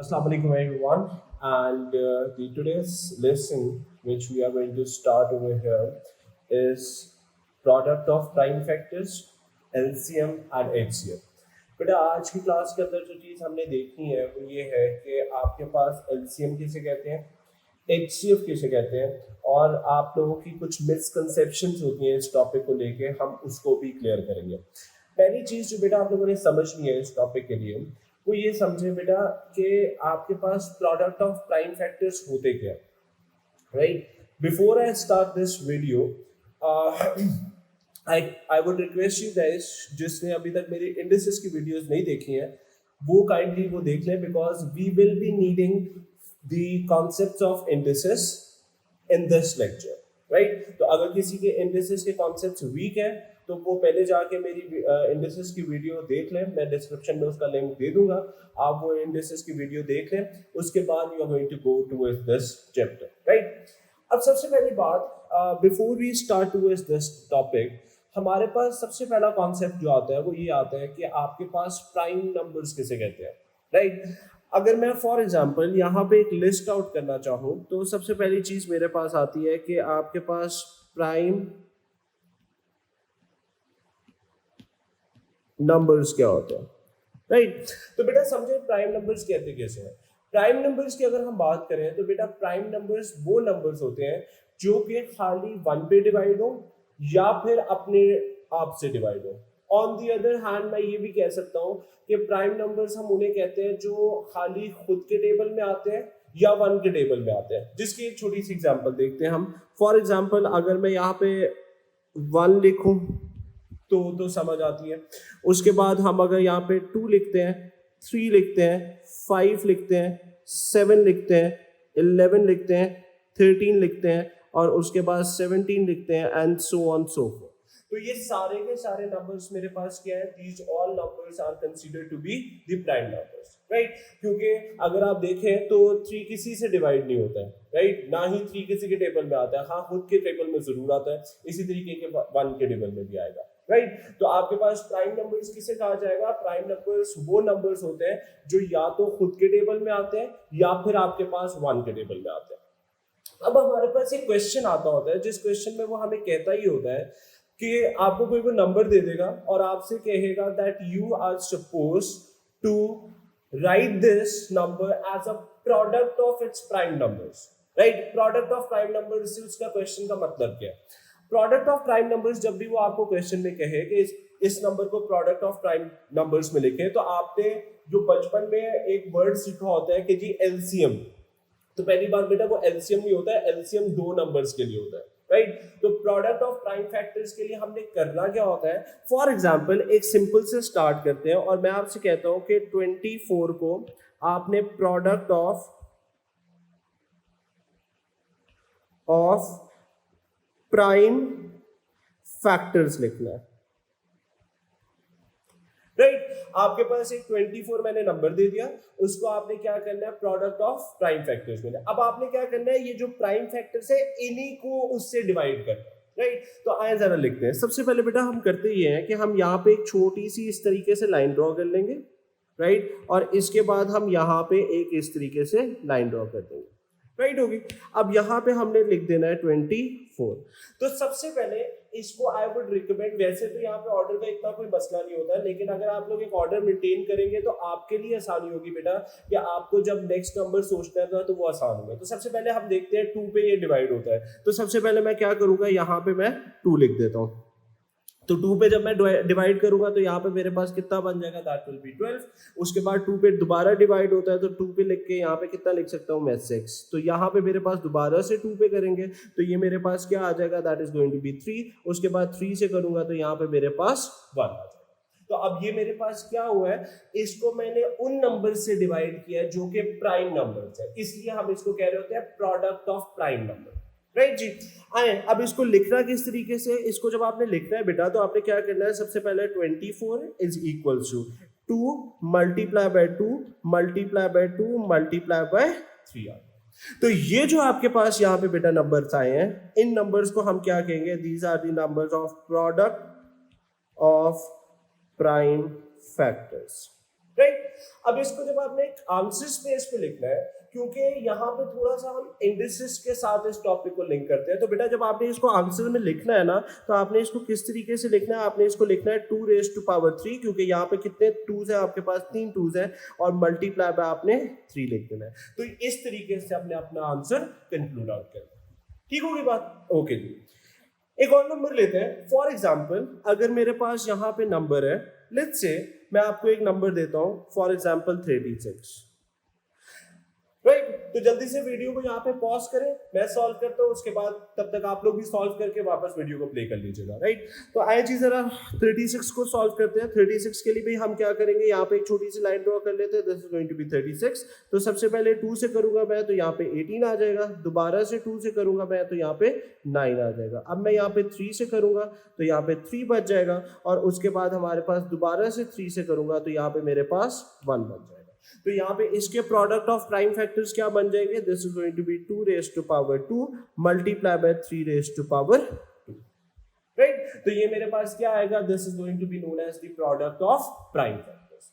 Assalamu alaikum everyone, and the today's lesson which we are going to start over here is product of prime factors, LCM and HCF. बेटा आज की class के अंदर जो चीज़ हमने देखनी है वो ये है कि आपके पास LCM किसे कहते हैं, HCF किसे कहते हैं, और आप लोगों की कुछ मिसकंसेप्शंस होती हैं इस टॉपिक को लेके, हम उसको भी क्लियर करेंगे। पहली चीज़ जो बेटा आप लोगों ने समझनी है इस टॉपिक के लिए वो ये समझे बेटा कि आपके पास प्रोडक्ट ऑफ प्राइम फैक्टर्स होते क्या, right? Before I start this video I would request you guys, जिसने अभी तक मेरी इंडिसेस की वीडियोस नहीं देखी हैं वो काइंडली वो देख लें, because we will be needing the concepts of indices in this lecture, right? तो अगर किसी के इंडिसेस के कॉन्सेप्ट्स वीक हैं तो वो पहले जाके मेरी इंडिसेस की वीडियो देख लें, मैं डिस्क्रिप्शन में उसका लिंक दे दूंगा, आप वो इंडिसेस की वीडियो देख लें, उसके बाद you are going to go towards this chapter, right? अब सबसे पहली बात, before we start towards this topic, हमारे पास सबसे पहला कॉन्सेप्ट जो आता है वो ये आता है कि आपके पास प्राइम नंबर्स किसे कहते हैं, राइट? अगर मैं फॉर एग्जांपल यहाँ पे एक लिस्ट आउट करना चाहूँ तो सबसे पहली चीज मेरे पास आती है कि आपके पास प्राइम नंबर्स क्या होते हैं, राइट? तो बेटा समझे प्राइम नंबर्स कहते कैसे हैं। प्राइम नंबर्स की अगर हम बात करें तो बेटा प्राइम नंबर्स वो नंबर्स होते हैं जो कि खाली 1 पे डिवाइड हो या फिर अपने आप से डिवाइड हो। ऑन दी अदर हैंड मैं ये भी कह सकता हूँ कि प्राइम नंबर्स हम उन्हें कहते हैं जो खाली खुद के टेबल में आते हैं या 1 के टेबल में आते हैं, जिसकी एक छोटी सी एग्जांपल देखते हैं हम। फॉर एग्जांपल अगर मैं यहाँ पे 1 लिखूं तो समझ आती है। उसके बाद हम अगर यहाँ पे 2 लिखते हैं, 3 लिखते हैं, 5 लिखते हैं, 7 लिखते हैं, 11 लिखते हैं, 13 लिखते हैं और उसके बाद 17 लिखते हैं and so on so fourth. तो ये सारे के सारे नंबर्स मेरे पास क्या है, these all numbers are considered to be the prime numbers, right? क्योंकि अगर आप देखें तो 3 किसी से डिवाइड नहीं होता है, राइट? ना ही 3 किसी के टेबल में आता है, हाँ खुद के टेबल में जरूर आता है, इसी तरीके के 1 के टेबल में भी आएगा, राइट? तो आपके पास प्राइम नंबर्स किसे कहा जाएगा? प्राइम नंबर्स वो नंबर्स होते हैं जो या तो खुद के टेबल में आते हैं या फिर आपके पास 1 के टेबल में आते हैं। अब हमारे पास एक क्वेश्चन आता होता है जिस क्वेश्चन में वो हमें कहता ही होता है कि आपको कोई वो नंबर दे देगा और आपसे कहेगा that you are suppose to write this number as a product of its prime numbers, right? Product of prime numbers से उसका क्वेश्चन का मतलब क्या है? प्रोडक्ट ऑफ प्राइम नंबर्स जब भी वो आपको क्वेश्चन में कहे कि इस नंबर को प्रोडक्ट ऑफ प्राइम नंबर्स में लिखे, तो आपने जो बचपन में एक वर्ड सीखा होता है कि जी एलसीएम, तो पहली बात बेटा वो एलसीएम नहीं होता है, एलसीएम 2 नंबर्स के लिए होता है, राइट? तो प्रोडक्ट ऑफ प्राइम फैक्टर्स के लिए हमने करना क्या होता है? फॉर एग्जांपल एक सिंपल से स्टार्ट करते हैं और मैं आपसे कहता हूं कि 24 को आपने प्रोडक्ट ऑफ प्राइम फैक्टर्स लिखना है, राइट? आपके पास एक 24 मैंने नंबर दे दिया, उसको आपने क्या करना है? प्रोडक्ट ऑफ प्राइम फैक्टर्स में। अब आपने क्या करना है? ये जो प्राइम फैक्टर्स है इन्हीं को उससे डिवाइड करना है, राइट? तो आए जरा लिखते हैं। सबसे पहले बेटा हम करते ये हैं कि हम यहाँ पे एक छोटी सी इस तरीके से लाइन ड्रॉ कर लेंगे, राइट? और इसके बाद हम यहाँ पे एक इस तरीके से लाइन ड्रॉ कर देंगे, राइट? होगी। अब यहाँ पे हमने लिख देना है 24। तो सबसे पहले इसको आई वुड रिकमेंड, वैसे तो यहाँ पे ऑर्डर का इतना कोई मसला नहीं होता है, लेकिन अगर आप लोग एक ऑर्डर मेंटेन करेंगे तो आपके लिए आसानी होगी बेटा कि आपको जब नेक्स्ट नंबर सोचना है तो वो आसान होगा। तो सबसे पहले हम देखते हैं 2 पे ये डिवाइड होता है, तो सबसे पहले मैं क्या करूंगा, यहाँ पे मैं 2 लिख देता हूँ। तो 2 पे जब मैं डिवाइड करूंगा तो यहाँ पे मेरे पास कितना बन जाएगा? That will B 12। उसके बाद 2 पे दोबारा डिवाइड होता है तो 2 पे लिख के यहाँ पे कितना लिख सकता हूँ मैं? 6। तो यहाँ पे मेरे पास दोबारा से 2 पे करेंगे तो ये मेरे पास क्या आ जाएगा? That is going to be 3। उसके बाद 3 से करूंगा तो यहाँ पे मेरे पास 1 आ जाएगा। तो अब ये मेरे पास क्या हुआ है? इसको मैंने उन नंबर से डिवाइड किया जो कि प्राइम नंबर्स है, इसलिए हम इसको कह रहे होते हैं product of prime number, right जी? आए अब इसको लिखना किस तरीके से? इसको जब आपने लिखना है बेटा तो आपने क्या करना है? सबसे पहले 24 is equal to 2 multiply by 2 multiply by 2 multiply by 3 आ गया। तो ये जो आपके पास यहाँ पे बेटा नंबर्स आए हैं, इन नंबर्स को हम क्या कहेंगे? These are the numbers of product of prime factors, right. अब इसको जब आपने एक आंसर स्पेस पे लिखना है, क्योंकि यहाँ पे थोड़ा सा हम इंडिसेस के साथ इस टॉपिक को लिंक करते हैं, तो बेटा जब आपने इसको आंसर में लिखना है ना, तो आपने इसको किस तरीके से लिखना है, आपने इसको लिखना है 2⁻3, क्योंकि यहाँ पे कितने टूज है आपके पास, 3 टूज है, और मल्टीप्लाई बाय आपने 3 लिख देना है। तो इस तरीके से आपने अपना आंसर कंक्लूड आउट करना है। ठीक होगी बात? ओके जी। एक और नंबर लेते हैं। फॉर एग्जाम्पल अगर मेरे पास यहाँ पे नंबर है, लेट्स से मैं आपको एक नंबर देता हूं, फॉर एग्जाम्पल 36, राइट। तो जल्दी से वीडियो को यहाँ पे पॉज करें, मैं सॉल्व करता हूँ, उसके बाद तब तक आप लोग भी सॉल्व करके वापस वीडियो को प्ले कर लीजिएगा, राइट। तो आइए जी जरा 36 को सॉल्व करते हैं। 36 के लिए भी हम क्या करेंगे, यहाँ पे एक छोटी सी लाइन ड्रॉ कर लेते हैं। This is going to be 36। तो सबसे पहले 2 से करूंगा मैं, तो यहाँ पे 18 आ जाएगा। दोबारा से 2 से करूंगा मैं, तो यहाँ पे 9 आ जाएगा। अब मैं यहाँ पे 3 से करूंगा, तो यहाँ पे 3 बच जाएगा, और उसके बाद हमारे पास दोबारा से 3 से करूंगा, तो यहाँ पे मेरे पास 1 बच जाएगा। तो यहाँ पे इसके प्रोडक्ट ऑफ प्राइम फैक्टर्स क्या बन जाएंगे, this is going to be 2⁻2 multiply by 3⁻2, right. तो ये मेरे पास क्या आएगा, this is going to be known as the product of prime factors.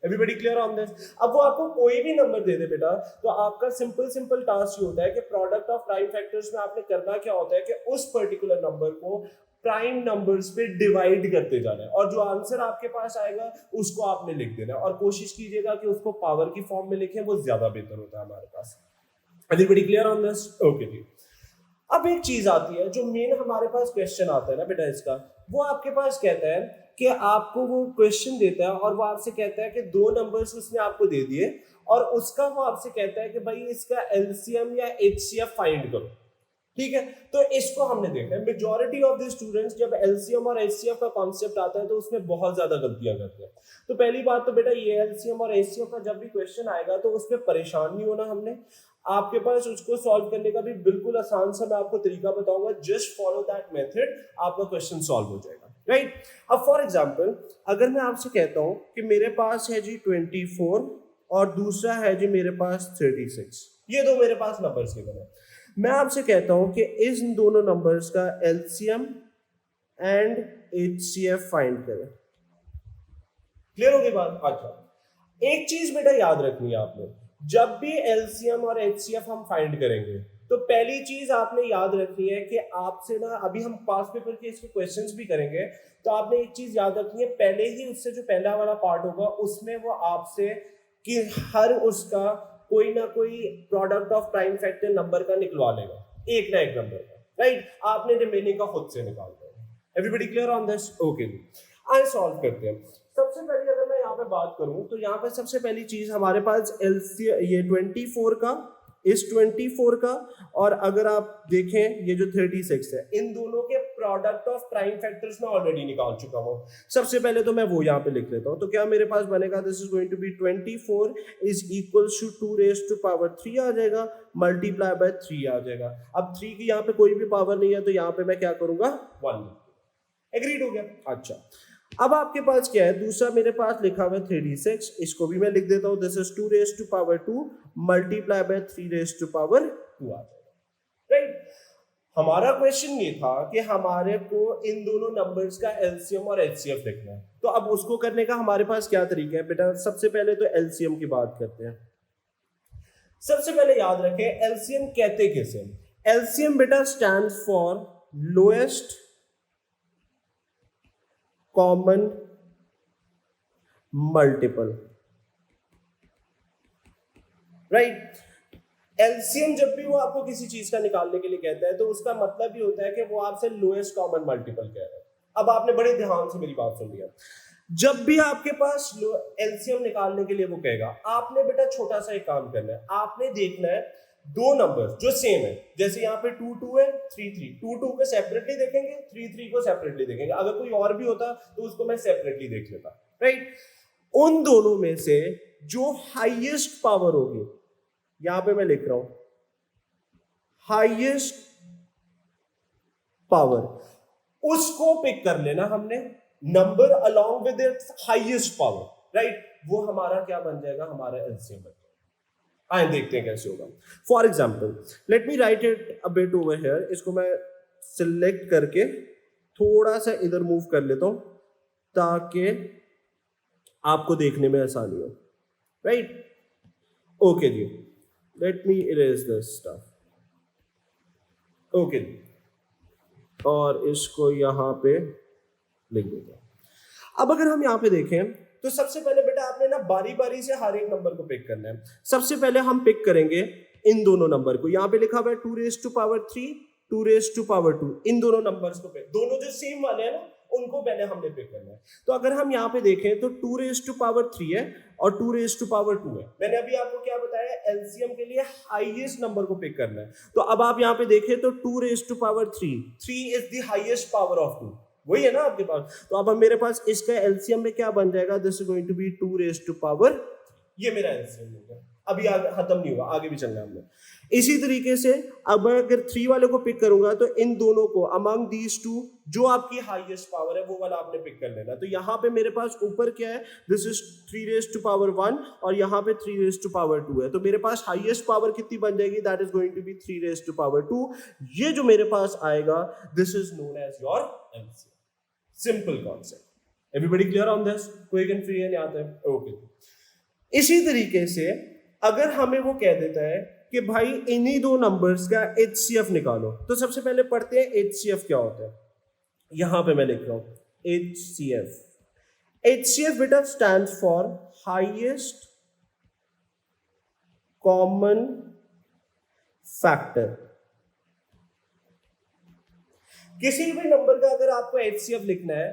Everybody clear on this? अब वो आपको कोई भी नंबर दे दे बेटा, तो आपका सिंपल टास्क ये होता है कि प्रोडक्ट ऑफ प्राइम फैक्टर्स में आपने करना क्या होता है कि उस पर्टिकुलर नंबर को प्राइम नंबर्स पे डिवाइड करते जाना है, और जो आंसर आपके पास आएगा उसको आपने लिख देना है, और कोशिश कीजिएगा कि उसको पावर की फॉर्म में लिखें, वो ज्यादा बेहतर होता है हमारे पास। Everybody clear on this? Okay जी। अब एक चीज आती है जो मेन हमारे पास क्वेश्चन आता है ना बेटा इसका, वो आपके पास कहता है कि आपको वो क्वेश्चन देता है और वो आपसे कहता है कि 2 नंबर्स उसने आपको दे दिए, और उसका वो आपसे कहता है कि भाई इसका एलसीएम या एचसीएफ फाइंड करो। ठीक है, तो इसको हमने देखा है मेजॉरिटी ऑफ द स्टूडेंट्स जब एलसीएम और एचसीएफ का कॉन्सेप्ट आता है तो उसमें बहुत ज्यादा गलतियां करते हैं। तो पहली बात तो बेटा ये एलसीएम और एचसीएफ का जब भी क्वेश्चन आएगा तो उसमें परेशान नहीं होना हमने, आपके पास उसको सॉल्व करने का भी बिल्कुल आसान सा मैं आपको तरीका बताऊंगा, जस्ट फॉलो दैट मेथड, आपका क्वेश्चन सॉल्व हो जाएगा, राइट। अब फॉर एग्जांपल अगर मैं आपसे कहता हूं कि मेरे पास है जी 24 और दूसरा है जी मेरे पास 36, ये दो मेरे पास नंबर्स गिवन है, मैं आपसे कहता हूं कि इन दोनों नंबर्स का एलसीएम एंड एचसीएफ फाइंड करें। क्लियर हो गई बात? अच्छा, एक चीज बेटा याद रखनी है आपने, जब भी एलसीएम और एचसीएफ हम फाइंड करेंगे तो पहली चीज आपने याद रखनी है कि आपसे ना, अभी हम पास पेपर के इसके क्वेश्चंस भी करेंगे, तो आपने एक चीज याद रखनी है, पहले ही उससे जो पहला वाला पार्ट होगा उसमें वो आपसे कि हर उसका कोई ना कोई product of prime factor number का निकलवा लेगा, एक ना एक नंबर का, राइट। आपने रिमेनिंग का खुद से निकालना है। Everybody clear on this? Okay, आइए सॉल्व करते हैं। सबसे पहले अगर मैं यहाँ पे बात करूं तो यहाँ पे सबसे पहली चीज हमारे पास एलसीएम ये 24 का, इस 24 का, और अगर आप देखें ये जो 36 है, इन दोनों के प्रोडक्ट ऑफ प्राइम फैक्टर्स मैं ऑलरेडी निकाल चुका हूं। सबसे पहले तो मैं वो यहाँ पे लिख लेता हूं, तो क्या मेरे पास बनेगा, this is going to be 24 is equals to 2⁻³ आ जाएगा, मल्टीप्लाई बाय 3 आ जाएगा। अब 3 की यहाँ पे कोई भी पावर नहीं है, तो यहाँ पे मैं क्या करूंगा, 1। एग्रीड हो गया? अच्छा, अब आपके पास क्या है, दूसरा मेरे पास लिखा हुआ है 36, इसको भी मैं लिख देता हूं, दिस इज 2⁻² मल्टीप्लाई बाय 3⁻² आ जाएगा, राइट। हमारा क्वेश्चन ये था कि हमारे को इन दोनों नंबर्स का एलसीएम और एचसीएफ लिखना है, तो अब उसको करने का हमारे पास क्या तरीका है बेटा, सबसे पहले तो एलसीएम की बात करते हैं। सबसे पहले याद रखें एलसीएम कहते किसे, एलसीएम बेटा stands for lowest common multiple, right. LCM जब भी वो आपको किसी चीज का निकालने के लिए कहता है तो उसका मतलब ये होता है कि वो आपसे लोएस्ट कॉमन मल्टीपल कह रहा है। अब आपने बड़े ध्यान से मेरी बात सुन लिया, जब भी आपके पास एलसीएम निकालने के लिए वो कहेगा, आपने बेटा छोटा सा एक काम करना है, आपने देखना है दो नंबर जो सेम है, जैसे यहाँ पे 2 है 3 2 को सेपरेटली देखेंगे, 3 को सेपरेटली देखेंगे, अगर कोई और भी होता तो उसको मैं सेपरेटली देख लेता, राइट। उन दोनों में से जो हाईएस्ट पावर होगी, यहां पे मैं लिख रहा हूं हाईएस्ट पावर, उसको पिक कर लेना हमने, number along with its highest power, right. वो हमारा क्या बन जाएगा, हमारा एलसीएम बन जाएगा। आइए देखते हैं कैसे होगा। For example let me right it a bit over here, इसको मैं सिलेक्ट करके थोड़ा सा इधर मूव कर लेता हूं ताकि आपको देखने में आसानी हो, राइट? ओके जी, let me erase this stuff. Okay जी, और इसको यहाँ पे लिख देते हैं। अब अगर हम यहाँ पे देखें तो सबसे पहले बेटा आपने ना बारी बारी से हर एक नंबर को पिक करना है। सबसे पहले हम पिक करेंगे इन दोनों नंबर को, यहाँ पे लिखा हुआ है 2 raise to power 3, 2 raise to power 2, इन दोनों नंबर्स को पिक, दोनों जो सेम वाले हैं ना उनको पहले हमने पिक करना है। तो अगर हम यहाँ पे देखें तो 2 रेज टू पावर 3 है और 2 रेज टू पावर 2 है। मैंने अभी आपको क्या बताया, एलसीएम के लिए हाईएस्ट नंबर को पिक करना है। तो अब आप यहाँ पे देखें तो 2 raise to power 3 is the highest power of 2, वही है ना आपके पास। तो अब मेरे पास इसका एलसीएम में क्या बन जाएगा, this is going to be 2 raise to power, ये मेरा एलसीएम होगा। अभी आगे खत्म नहीं हुआ, आगे भी चलना है हमने। इसी तरीके से अब अगर 3 वाले को पिक करूंगा तो इन दोनों को अमंग दीज टू जो आपकी हाईएस्ट पावर है वो वाला आपने पिक कर लेना। तो यहाँ पे मेरे पास ऊपर क्या है, this is 3 raise to power 1 और यहाँ पे 3 रेज टू पावर 2 है। तो मेरे पास हाईएस्ट पावर कितनी बन जाएगी, that is going to be 3 raise to power 2। ये जो मेरे पास आएगा, this is known as your LCM. Simple concept, everybody clear on this? कोई कंफ्यूजन आता है? ओके। इसी तरीके से अगर हमें वो कह देता है कि भाई इन्हीं दो नंबर्स का एचसीएफ निकालो, तो सबसे पहले पढ़ते हैं एचसीएफ क्या होता है। यहां पे मैं लिख रहा हूं एचसीएफ। एचसीएफ बेटा stands for highest common factor. किसी भी नंबर का अगर आपको एचसीएफ लिखना है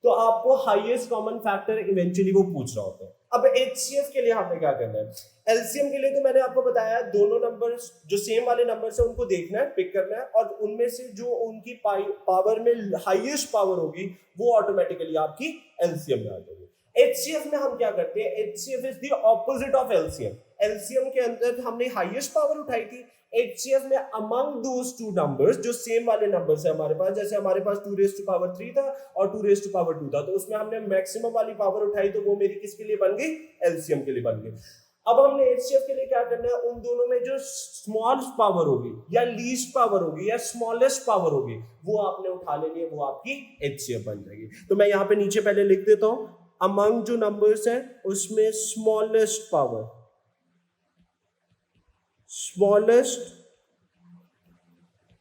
तो आपको हाईएस्ट कॉमन फैक्टर इवेंचुअली वो पूछ रहा होता है। अब एचसीएफ के लिए हमें क्या करना है, एलसीएम के लिए तो मैंने आपको बताया दोनों नंबर्स जो सेम वाले नंबर्स है उनको देखना है, पिक करना है, और उनमें से जो उनकी पावर में हाईएस्ट पावर होगी वो ऑटोमेटिकली आपकी एलसीएम में आ जाएगी। एचसीएफ में हम क्या करते हैं, HCF is the opposite of LCM. LCM के अंदर हमने हाईएस्ट पावर उठाई थी, एचसीएफ में अमंग दोस टू नंबर्स जो सेम वाले नंबर्स है हमारे पास, जैसे हमारे पास 2 रेज टू पावर 3 था और 2 रेज टू पावर 2 था, तो उसमें हमने मैक्सिमम वाली पावर उठाई तो वो मेरी किसके लिए बन गई, एलसीएम के लिए बन गई। अब हमने एचसीएफ के लिए क्या करना है, उन दोनों में जो स्मॉल पावर होगी या लीस्ट पावर होगी या स्मॉलेस्ट पावर होगी वो आपने उठा लेनी है, वो आपकी एचसीएफ बन जाएगी। तो मैं यहाँ पे नीचे पहले लिख देता हूं, अमंग जो नंबर्स है उसमें स्मॉलेस्ट पावर, स्मॉलेस्ट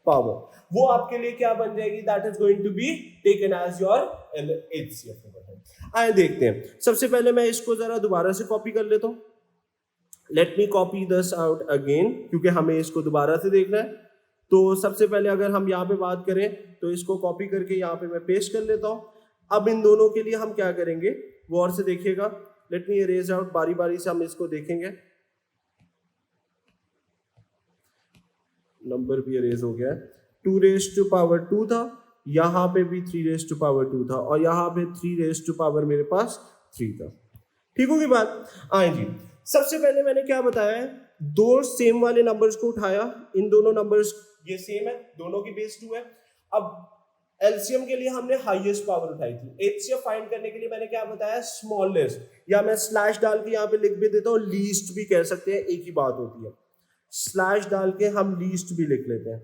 पावर, वो आपके लिए क्या बन जाएगी, that is going to be taken as your HCF. आइए देखते हैं। सबसे पहले मैं इसको जरा दोबारा से कॉपी कर लेता हूं। Let me copy this out again, क्योंकि हमें इसको दोबारा से देखना है। तो सबसे पहले अगर हम यहाँ पे बात करें तो इसको कॉपी करके यहाँ पे मैं पेस्ट कर लेता हूँ। अब इन दोनों के लिए हम क्या करेंगे, गौर से देखिएगा। लेट मी इरेज आउट, बारी बारी से हम इसको देखेंगे। नंबर भी इरेज हो गया है। 2 रेज टू पावर 2 था, यहाँ पे भी 3 रेज टू पावर 2 था और यहाँ पे 3 रेज टू पावर मेरे पास 3 था। ठीक होगी बात? आए जी, सबसे पहले मैंने क्या बताया है, दो सेम वाले नंबर्स को उठाया, इन दोनों नंबर्स ये सेम है, दोनों की बेस 2 है। अब एलसीएम के लिए हमने हाईएस्ट पावर उठाई थी, एचसीएफ फाइंड करने के लिए मैंने क्या बताया, स्मॉलेस्ट, या मैं स्लैश डाल के यहाँ पे लिख भी देता हूँ, लीस्ट भी कह सकते हैं, एक ही बात होती है। स्लैश डाल के हम लीस्ट भी लिख लेते हैं,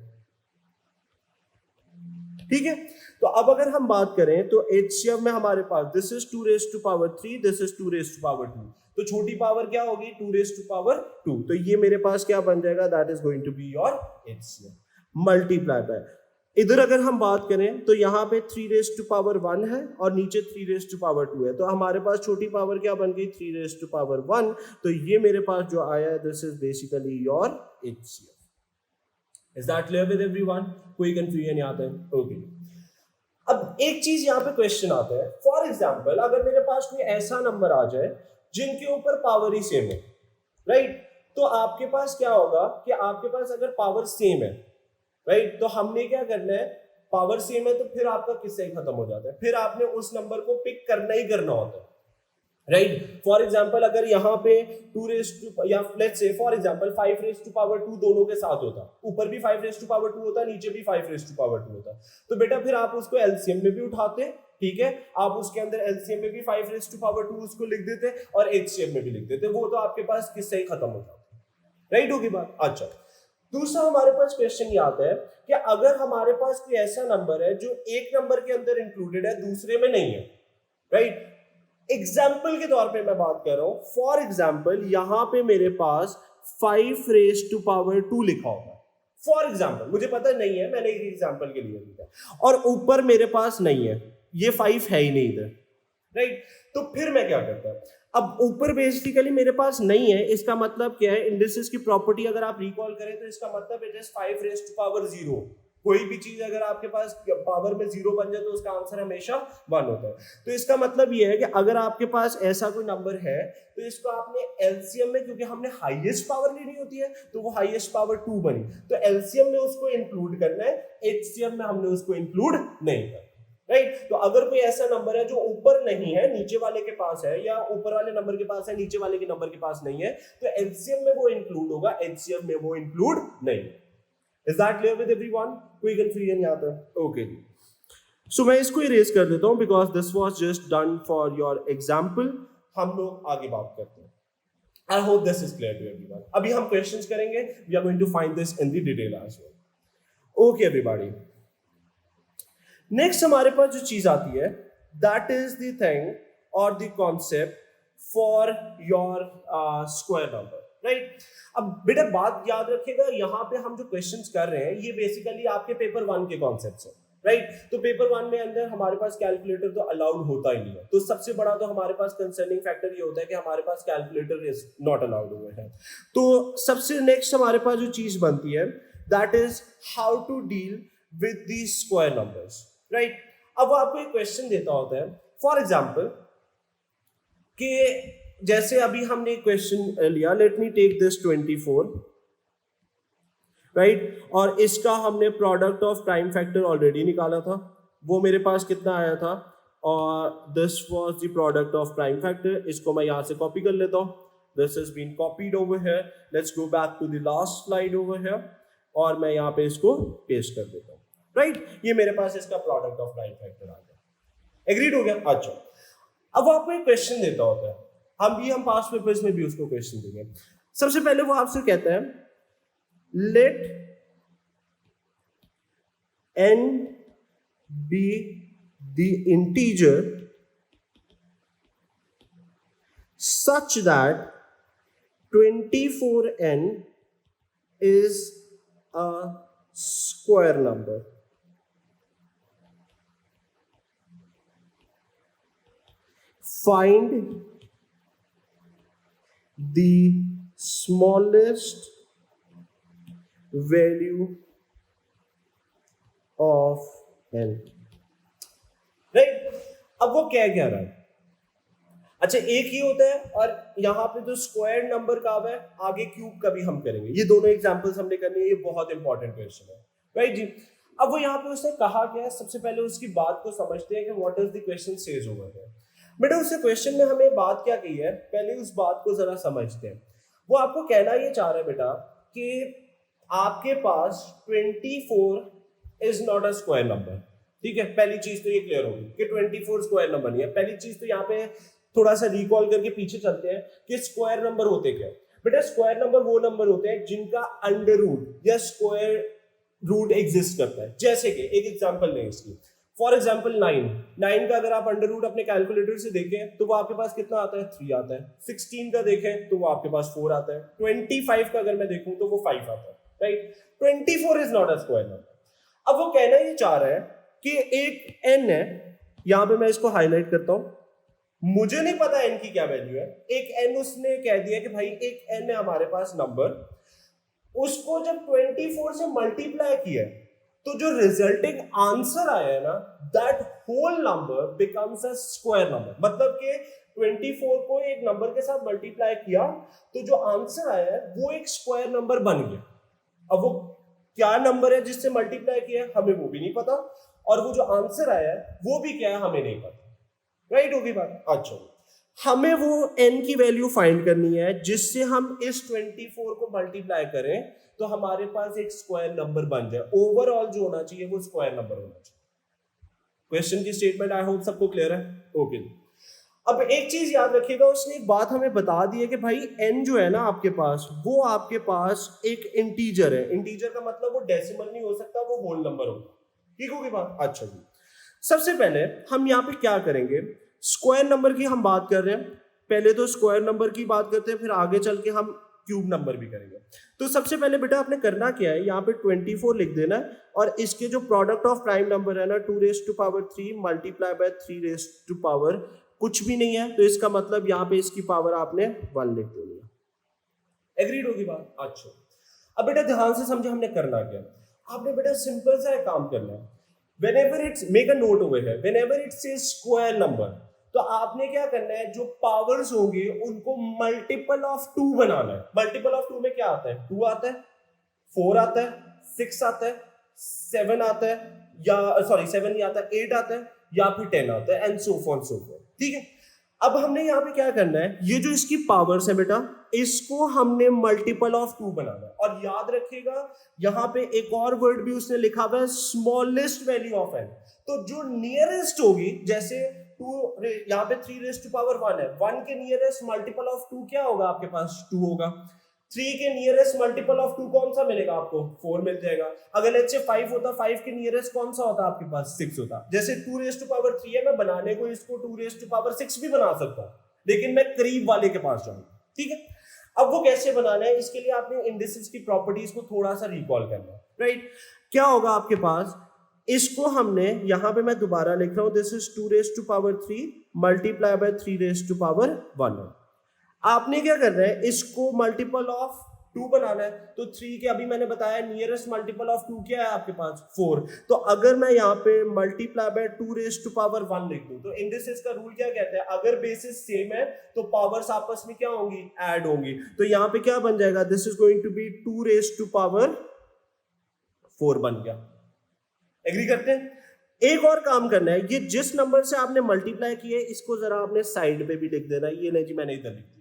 ठीक है। तो अब अगर हम बात करें तो एचसीएफ में हमारे पास this is 2 raise to power 3, this is 2 raise to power 2, तो छोटी पावर क्या होगी, 2 रेज टू पावर 2, तो ये मेरे पास क्या बन जाएगा, that is going to be your HCF multiply by. इधर अगर हम बात करें तो यहाँ पे 3 रेज टू पावर 1 है और नीचे 3 रेज टू पावर 2 है, तो हमारे पास छोटी पावर क्या बन गई, 3 रेज टू पावर 1, तो ये मेरे पास जो आया है this is basically your HCF. Is that clear with everyone? कोई कंफ्यूजन आता है? ओके। अब एक चीज यहाँ पे क्वेश्चन आता है, फॉर एग्जाम्पल अगर मेरे पास कोई ऐसा नंबर आ जाए जिनके ऊपर पावर ही सेम है, राइट, तो आपके पास क्या होगा कि आपके पास अगर पावर सेम है, राइट, तो हमने क्या करना है, पावर सेम है तो फिर आपका किस्सा ही खत्म हो जाता है, फिर आपने उस नंबर को पिक करना ही करना होता है, राइट। फॉर एग्जाम्पल अगर यहाँ पे 2 रेज टू या let's say for example 5 raise to power 2 दोनों के साथ होता, ऊपर भी 5 रेज टू पावर 2 होता, नीचे भी 5 रेज टू पावर 2 होता, तो बेटा फिर आप उसको एलसीएम में भी उठाते, ठीक है, आप उसके अंदर एलसीएम में भी 5 रेज टू पावर 2 उसको लिख देते और एचसीएफ में भी लिख देते, वो तो आपके पास किस्सा ही खत्म हो जाता, राइट होगी बात। अच्छा, दूसरा हमारे पास क्वेश्चन ये आता है कि अगर हमारे पास कोई ऐसा नंबर है जो एक नंबर के अंदर इंक्लूडेड है दूसरे में नहीं है, राइट, एग्जाम्पल के तौर पे मैं बात कर रहा हूं, फॉर एग्जाम्पल यहां पे मेरे पास 5 रेज टू पावर 2 लिखा होगा, फॉर एग्जाम्पल, मुझे पता नहीं है, मैंने एक एग्जाम्पल के लिए लिखा, और ऊपर मेरे पास नहीं है, ये 5 है ही नहीं इधर, राइट? तो फिर मैं क्या करता हूं, अब ऊपर बेसिकली मेरे पास नहीं है, इसका मतलब क्या है, इंडिसेस की प्रॉपर्टी अगर आप रिकॉल करें तो इसका मतलब it is 5 raise to power 0। कोई भी चीज अगर आपके पास पावर में 0 बन जाए तो उसका आंसर हमेशा 1 होता है। तो इसका मतलब ये है कि अगर आपके पास ऐसा कोई नंबर है तो इसको आपने एलसीएम में, क्योंकि हमने हाईएस्ट पावर लेनी होती है तो वो हाईएस्ट पावर 2 बनी, तो एलसीएम में उसको इंक्लूड करना है, एचसीएम में हमने उसको इंक्लूड नहीं करना, राइट? तो अगर कोई ऐसा नंबर है जो ऊपर नहीं है, नीचे वाले के पास है, या ऊपर वाले नंबर के पास है, नीचे वाले के नंबर के पास नहीं है, तो एलसीएम में वो इंक्लूड होगा, एचसीएम में वो इंक्लूड नहीं। Is that clear with everyone? कोई confusion यहाँ तक? Okay जी। So मैं इसको इरेज कर देता हूँ because this was just done for your example। हम लोग आगे बात करते हैं। I hope this is clear to everyone। अभी हम questions करेंगे। We are going to find this in the detail as well। Okay everybody। Next हमारे पास जो चीज आती है, that is the thing or the concept for your square number। Right? अब बेटा बात याद रखिएगा, यहाँ पे हम जो क्वेश्चंस कर रहे हैं ये बेसिकली आपके पेपर 1 के कॉन्सेप्ट्स हैं, राइट? तो पेपर 1 में अंदर हमारे पास कैलकुलेटर तो अलाउड होता ही नहीं है, तो सबसे बड़ा तो हमारे पास कंसर्निंग फैक्टर ये होता है कि हमारे पास कैलकुलेटर इज नॉट अलाउड हुए हैं। तो सबसे नेक्स्ट हमारे पास जो चीज बनती है that is how to deal with the square numbers, right? अब वो आपको एक क्वेश्चन देता होता है, फॉर एग्जाम्पल कि जैसे अभी हमने एक क्वेश्चन लिया, let me take this 24, right? और इसका हमने product of prime factor already निकाला था, वो मेरे पास कितना आया था, और this was the product of prime factor. इसको मैं यहाँ से कॉपी कर लेता हूँ, this has been copied over here, let's go back to the last slide over here, और मैं यहाँ पे इसको पेस्ट कर देता हूँ, राइट? ये मेरे पास इसका प्रोडक्ट ऑफ प्राइम फैक्टर आ गया। एग्रीड हो गया? अच्छा, अब आपको एक क्वेश्चन देता होता है, हम पास्ट पेपर्स में भी उसको क्वेश्चन देंगे। सबसे पहले वो आपसे कहता है late n be the integer such that 24n is a square number। Find the smallest value of n, right? अब वो क्या कह रहा है, अच्छा एक ही होता है, और यहां पे जो स्क्वायर नंबर का है आगे क्यूब का भी हम करेंगे, ये दोनों एग्जांपल्स हमने करनी है, ये बहुत इंपॉर्टेंट क्वेश्चन है, राइट जी? अब वो यहाँ पे उसने कहा क्या है, सबसे पहले उसकी बात को समझते हैं कि what is the question says over here. बेटा उससे क्वेश्चन में हमें बात क्या कही है, पहले उस बात को जरा समझते हैं। वो आपको कहना ये चाह रहा है बेटा कि आपके पास 24 is not a square number, ठीक है? पहली चीज तो ये क्लियर होगी कि 24 स्क्वायर नंबर नहीं है। पहली चीज तो यहाँ पे थोड़ा सा रिकॉल करके पीछे चलते हैं कि स्क्वायर नंबर होते क्या। बेटा स्क्वायर नंबर वो नंबर होते हैं जिनका अंडर रूट या स्क्वायर रूट एग्जिस्ट करता है। जैसे कि एक एग्जांपल लें इसकी, फॉर एग्जाम्पल 9 का अगर आप अंडर रूट अपने कैलकुलेटर से देखें तो वो आपके पास कितना आता है, 3 आता है। 16 का देखें तो वो आपके पास 4 आता है। 25 का अगर मैं देखूं तो वो 5 आता है, right? 24 is not a square number. अब वो कहना ये चाह रहा है कि एक n है, यहां पे मैं इसको हाईलाइट करता हूं, मुझे नहीं पता n की क्या वैल्यू है, एक n उसने कह दिया कि भाई एक n है हमारे पास नंबर, उसको जब 24 से मल्टीप्लाई किया तो जो रिजल्टिंग आंसर आया है ना, that whole number becomes a square number. मतलब कि 24 को एक नंबर के साथ मल्टीप्लाई किया तो जो आंसर आया है वो एक स्क्वायर नंबर बन गया। अब वो क्या नंबर है जिससे मल्टीप्लाई किया हमें वो भी नहीं पता, और वो जो आंसर आया है वो भी क्या है हमें नहीं पता, राइट? होगी बात? अच्छा, हमें वो n की वैल्यू फाइंड करनी है जिससे हम इस 24 को मल्टीप्लाई करें तो हमारे पास एक स्क्वायर नंबर बन जाए। ओवरऑल जो होना चाहिए वो स्क्वायर नंबर होना चाहिए। क्वेश्चन की स्टेटमेंट आई होप सबको क्लियर है? ओके। अब एक चीज याद रखिएगा, उसने एक बात हमें बता दी है कि भाई n जो है ना आपके पास, वो आपके पास एक इंटीजर है। इंटीजर का मतलब वो डेसिमल नहीं हो सकता, वो होल नंबर होगा। ठीक होगी बात? अच्छा जी, सबसे पहले हम यहाँ पे क्या करेंगे, स्क्वायर नंबर की हम बात कर रहे हैं, पहले तो स्क्वायर नंबर की बात करते हैं, फिर आगे चल के हम क्यूब नंबर भी करेंगे। तो सबसे पहले बेटा आपने करना क्या है, यहाँ पे 24 लिख देना है और इसके जो प्रोडक्ट ऑफ प्राइम नंबर है ना 2⁻³ मल्टीप्लाई बाय 3⁻, कुछ भी नहीं है तो इसका मतलब यहाँ पे इसकी पावर आपने 1 लिख देनी है। एग्रीड होगी बात? अच्छा, अब बेटा ध्यान से समझे हमने करना क्या। आपने बेटा सिंपल सा एक काम करना है, whenever it's make a note over here, whenever it says square number, तो आपने क्या करना है, जो पावर्स होंगे उनको मल्टीपल ऑफ 2 बनाना है। मल्टीपल ऑफ 2 में क्या आता है, 2 आता है, 4 आता है, 6 आता है, 7 आता है, या सॉरी 7 नहीं आता, 8 आता है, या फिर 10 आता है, and so for so for. ठीक है, अब हमने यहाँ पे क्या करना है, ये जो इसकी पावर्स है बेटा, इसको हमने मल्टीपल ऑफ 2 बनाना है। और याद रखिएगा यहाँ पे एक और वर्ड भी उसने लिखा हुआ है, स्मॉलेस्ट वैल्यू ऑफ n। तो जो नियरेस्ट होगी, जैसे 2 यहाँ पे 3⁻1 है, 1 के नियरेस्ट मल्टीपल ऑफ 2 क्या होगा आपके पास, 2 होगा। 3 के नियरेस्ट मल्टीपल ऑफ 2 कौन सा मिलेगा आपको, 4 मिल जाएगा। अगर लेट्स से 5 होता, 5 के नियरेस्ट कौन सा होता आपके पास, 6 होता। जैसे 2⁻3 है, मैं बनाने को इसको 2⁻6 भी बना सकता हूं, लेकिन मैं करीब वाले के पास जाऊंगा। ठीक है, अब वो कैसे बनाना है, इसके लिए आपने इंडिसेस की प्रॉपर्टीज को थोड़ा सा रिकॉल करना है, राइट। क्या होगा आपके पास, इसको हमने यहां पे मैं दोबारा लिख रहा हूं, दिस इज 2⁻3 मल्टीप्लाई बाय 3⁻1। आपने क्या करना है, इसको मल्टीपल ऑफ 2 बनाना है। तो 3 के अभी मैंने बताया नियरेस्ट मल्टीपल ऑफ 2 क्या है आपके पास, 4। तो अगर मैं यहाँ पे मल्टीप्लाई बाय 2⁻1 लिख दूं, तो इंडिसेस का रूल क्या कहता है, अगर बेसिस सेम है तो पावर्स आपस में क्या होंगी, ऐड होंगी। तो यहाँ पे क्या बन जाएगा, this is going to be 2⁻4 बन गया। एग्री करते हैं? एक और काम करना है, ये जिस नंबर से आपने मल्टीप्लाई किया है इसको जरा आपने साइड पे भी लिख देना है। ये नहीं जी मैंने इधर लिख दिया।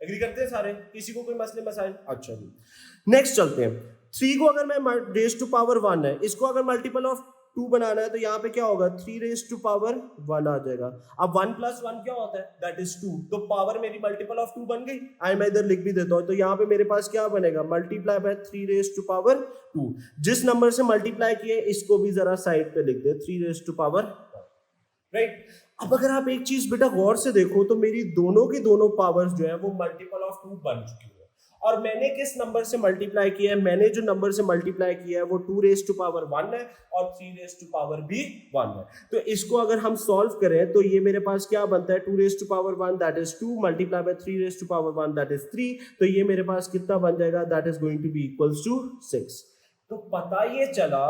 एग्री करते हैं सारे, किसी को कोई मसले मसाइल? अच्छा जी, नेक्स्ट चलते हैं। 3 को अगर मैं raised to power 1 है, इसको अगर मल्टीपल ऑफ 2 बनाना है तो यहाँ पे क्या होगा, 3⁻1 आ जाएगा। अब 1 + 1 क्या होता है, दैट इज 2। तो पावर मेरी मल्टीपल ऑफ 2 बन गई। मैं इधर लिख भी देता हूँ, तो यहाँ पे मेरे पास क्या बनेगा, मल्टीप्लाई बाय 3⁻2। जिस नंबर से मल्टीप्लाई किए इसको भी जरा साइड पे लिख दे, 3⁻1, राइट। अब अगर आप एक चीज बेटा गौर से देखो, तो मेरी दोनों की दोनों पावर्स जो है वो मल्टीपल ऑफ 2 बन चुकी है। और मैंने किस नंबर से मल्टीप्लाई किया है, मैंने जो नंबर से मल्टीप्लाई किया है वो 2⁻1 है और 3⁻1 है। तो इसको अगर हम सॉल्व करें तो ये मेरे पास क्या बनता है, 2⁻1 that is 2 multiply by 3⁻1 that is 3। तो ये मेरे पास कितना बन जाएगा, that is going to be equals to 6। तो पता ये चला,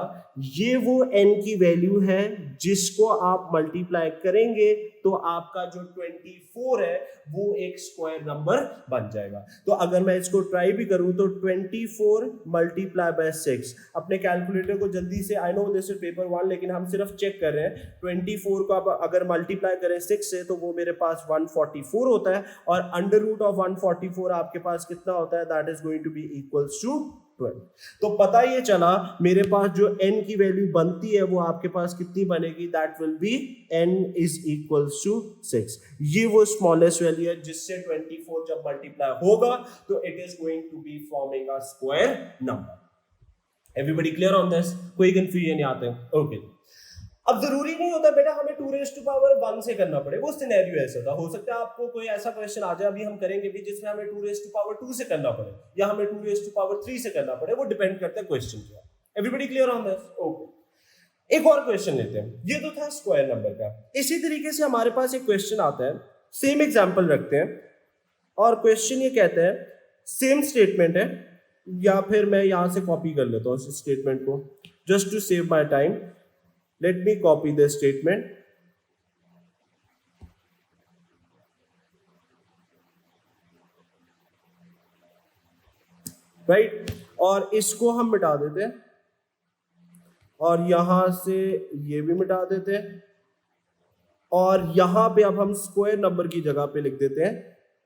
ये वो n की वैल्यू है जिसको आप मल्टीप्लाई करेंगे तो आपका जो 24 है वो एक स्क्वायर नंबर बन जाएगा। तो अगर मैं इसको ट्राई भी करूं तो 24 मल्टीप्लाई बाय 6, अपने कैलकुलेटर को जल्दी से, I know this is paper 1 लेकिन हम सिर्फ चेक कर रहे हैं। 24 को आप अगर मल्टीप्लाई करें 6 से तो वो मेरे पास 144 होता है, और अंडर रूट ऑफ 144 आपके पास कितना होता है, that is going to be equals to 12। तो पता ये चला मेरे पास जो n की वैल्यू बनती है वो आपके पास कितनी बनेगी, that will be n is equals to 6। ये वो स्मॉलेस्ट वैल्यू है जिससे 24 जब मल्टीप्लाई होगा तो it is going to be forming a square number. Everybody clear on this? कोई कंफ्यूजन नहीं आते? ओके। अब जरूरी नहीं होता बेटा हमें 2⁻1 से करना पड़े, वो सिनेरियो ऐसा था। हो सकता है आपको कोई ऐसा क्वेश्चन आ जाए, अभी हम करेंगे भी, जिसमें हमें 2⁻2 से करना पड़े या हमें 2⁻3 से करना पड़े, वो डिपेंड करता है क्वेश्चन क्या। Everybody clear on this? Okay. एक और क्वेश्चन लेते हैं, ये तो था स्क्वायर नंबर का। इसी तरीके से हमारे पास एक क्वेश्चन आता है, सेम एग्जाम्पल रखते हैं, और क्वेश्चन ये कहता है, सेम स्टेटमेंट है, या फिर मैं यहां से कॉपी कर लेता हूँ इस स्टेटमेंट को, just to save my time. Let me copy this statement. Right? और इसको हम मिटा देते हैं, और यहां से ये भी मिटा देते हैं, और यहां पे अब हम स्क्वायर नंबर की जगह पे लिख देते हैं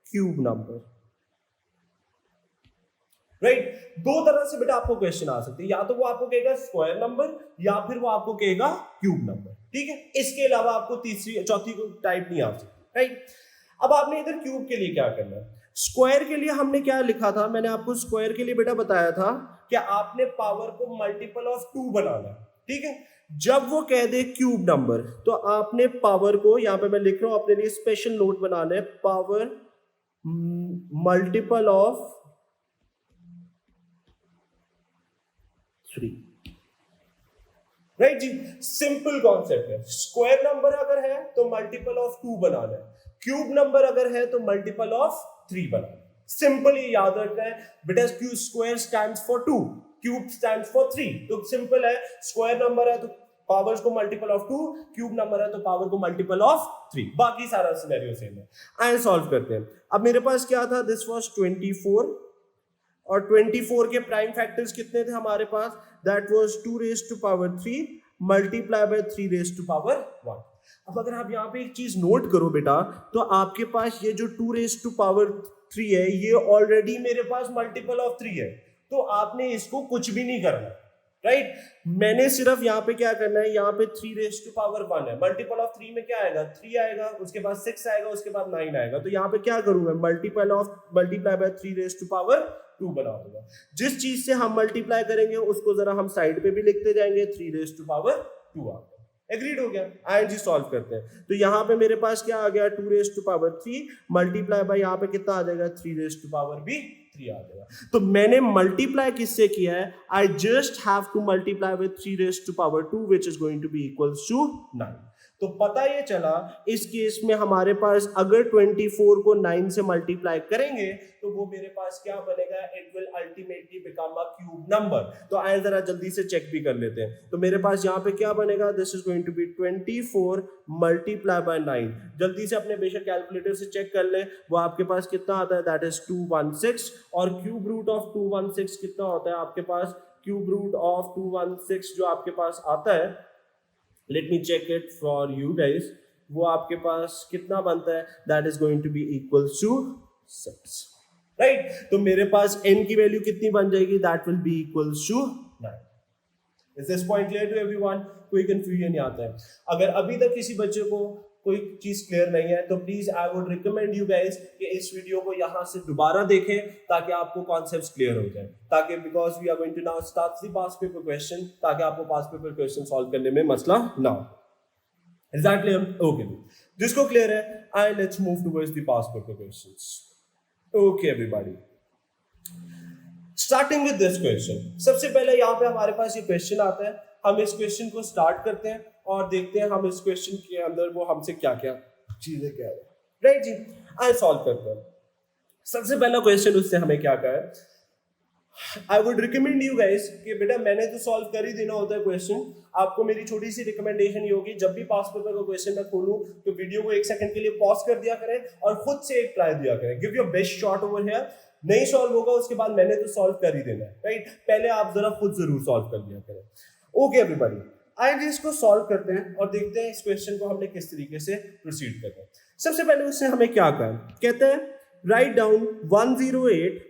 क्यूब नंबर। राइट? दो तरह से बेटा आपको क्वेश्चन आ सकते हैं, या तो वो आपको कहेगा स्क्वायर नंबर, या फिर वो आपको कहेगा क्यूब नंबर। ठीक है, इसके अलावा आपको तीसरी चौथी टाइप नहीं आ सकती। राइट? अब आपने इधर क्यूब के लिए क्या करना है, स्क्वायर के लिए हमने क्या लिखा था, मैंने आपको स्क्वायर के लिए बेटा बताया था कि आपने पावर को मल्टीपल ऑफ 2 बनाना है। ठीक है, जब वो कह दे क्यूब नंबर तो आपने पावर को, यहां पे मैं लिख रहा हूं अपने लिए स्पेशल नोट बनाना है, पावर मल्टीपल ऑफ 3, राइट जी। सिंपल कॉन्सेप्ट है। स्क्वायर नंबर अगर है तो मल्टीपल ऑफ 2 बनाना है, क्यूब नंबर अगर है तो मल्टीपल ऑफ 3 बनाना है। सिंपल ये याद रखना है बेटा, Q square stands for 2, cube stands for 3। तो सिंपल है, स्क्वायर नंबर है तो पावर्स को मल्टीपल ऑफ 2, क्यूब नंबर है तो पावर को मल्टीपल ऑफ 3। बाकी सारा सिनेरियो सेम है। आइए सॉल्व करते हैं। अब मेरे पास क्या था, दिस वाज 24 और 24 के प्राइम फैक्टर्स कितने थे हमारे पास, that was 2 raise to power 3 multiply by 3 raise to power 1। अब अगर आप यहाँ पे एक चीज नोट करो बेटा, तो आपके पास ये जो 2 रेज़ टू पावर 3 है, ये ऑलरेडी मेरे पास मल्टीपल ऑफ 3 है, तो आपने इसको कुछ भी नहीं करना, राइट। मैंने सिर्फ यहाँ पे क्या करना है, यहाँ पे 3 रेज़ टू पावर 1 है, मल्टीपल ऑफ 3 में क्या आएगा, 3 आएगा, उसके बाद 6 आएगा, उसके बाद 9 आएगा। तो यहाँ पे क्या करूंगा, multiply bye 3 raise to power 2 बना दूंगा। जिस चीज से हम मल्टीप्लाई करेंगे उसको जरा हम साइड पे भी लिखते जाएंगे, 3 रेज़ टू पावर 2 आ गया। एग्रीड हो गया। आइए जी सॉल्व करते हैं। तो यहाँ पे मेरे पास क्या आ गया, 2 raise to power 3 multiply by यहाँ पे कितना आ जाएगा, 3 रेज़ टू पावर भी 3 आ जाएगा। तो मैंने मल्टीप्लाई किससे किया है, I just have to multiply with 3 raise to power 2 which is going to be equals to 9। तो पता ये चला इस केस में हमारे पास अगर 24 को 9 से मल्टीप्लाई करेंगे तो वो मेरे पास क्या बनेगा, it will ultimately become a cube number. तो आए जरा जल्दी से चेक भी कर लेते हैं। तो मेरे पास यहाँ पे क्या बनेगा, this is going to be 24 multiply by 9। जल्दी से अपने बेशक कैलकुलेटर से चेक कर ले, वो आपके पास कितना आता है, दैट इज 216। और क्यूब रूट ऑफ 216 कितना होता है आपके पास, क्यूब रूट ऑफ 216 जो आपके पास आता है, let me check it for you guys, वो आपके पास कितना बनता है, that is going to be equals to 6, right. तो मेरे पास n की वैल्यू कितनी बन जाएगी, that will be equals to 9। Is this point clear to everyone? कोई कंफ्यूजन नहीं आता है। अगर अभी तक किसी बच्चे को कोई चीज क्लियर नहीं है तो please I would recommend you guys कि इस वीडियो को यहां से दोबारा देखें ताकि आपको कॉन्सेप्ट्स क्लियर हो जाए, ताकि because we are going to now start the past paper question, ताकि आपको पास्ट पेपर क्वेश्चन सॉल्व करने में मसला ना हो। Is that clear? ओके, जिसको क्लियर है I let's move towards the past paper questions. Okay everybody, starting with this question. सबसे पहले यहाँ पे हमारे पास ये क्वेश्चन आता है, हम इस क्वेश्चन को स्टार्ट करते हैं और देखते हैं हम इस क्वेश्चन के अंदर वो हमसे क्या क्या चीजें कह रहे हैं, राइट जी। आइए सॉल्व करते हैं। सबसे पहला क्वेश्चन उससे हमें क्या कहा है, I would recommend you guys कि बेटा मैंने तो सॉल्व कर ही देना होता है क्वेश्चन, आपको मेरी छोटी सी रिकमेंडेशन ये होगी, जब भी पास पेपर का क्वेश्चन मैं खोलूं तो वीडियो को 1 सेकंड के लिए पॉज कर दिया करें और खुद से एक ट्राई दिया करें, give your best shot over here. नहीं सॉल्व होगा उसके बाद मैंने तो सॉल्व कर ही देना है, राइट। पहले आप जरा खुद जरूर सॉल्व कर लिया करें। ओके एवरीबॉडी, आइए इसको सॉल्व करते हैं और देखते हैं इस क्वेश्चन को हमने किस तरीके से प्रोसीड करना है। सबसे पहले उसने हमें क्या कहा, कहते हैं write down 108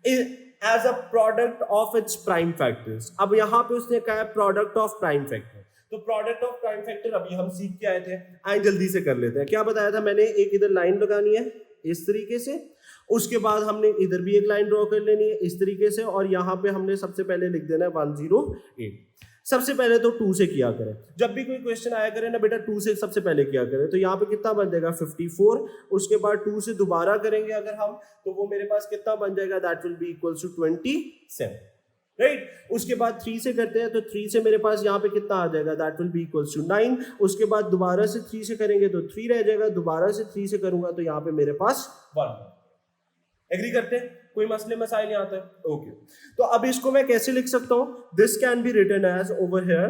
as a product of its prime factors. अब यहां पे उसने कहा है प्रोडक्ट ऑफ प्राइम फैक्टर, तो प्रोडक्ट ऑफ प्राइम फैक्टर अभी हम सीख के आए थे, आइए जल्दी से कर लेते हैं। क्या बताया था मैंने, एक इधर लाइन लगानी है इस तरीके से, उसके बाद हमने इधर भी एक लाइन ड्रॉ कर लेनी है इस तरीके से, और यहाँ पे हमने सबसे पहले लिख देना है 108। सबसे पहले तो 2 से किया करें, जब भी कोई क्वेश्चन आया करे ना बेटा 2 से सबसे पहले किया करें। तो यहाँ पे कितना बन जाएगा 54, उसके बाद 2 से दोबारा करेंगे अगर हम तो वो मेरे पास कितना बन जाएगा, that will be equals to 27, right. उसके बाद 3 से करते हैं तो 3 से मेरे पास यहाँ पे कितना आ जाएगा, that will be equals to 9। उसके बाद दोबारा से 3 से करेंगे तो 3 रह जाएगा, दोबारा से 3 से करूंगा तो यहाँ पे मेरे पास 1। एग्री करते हैं? कोई मसले मसाइल नहीं आता है। ओके, तो अब इसको मैं कैसे लिख सकता हूं, this can be written as over here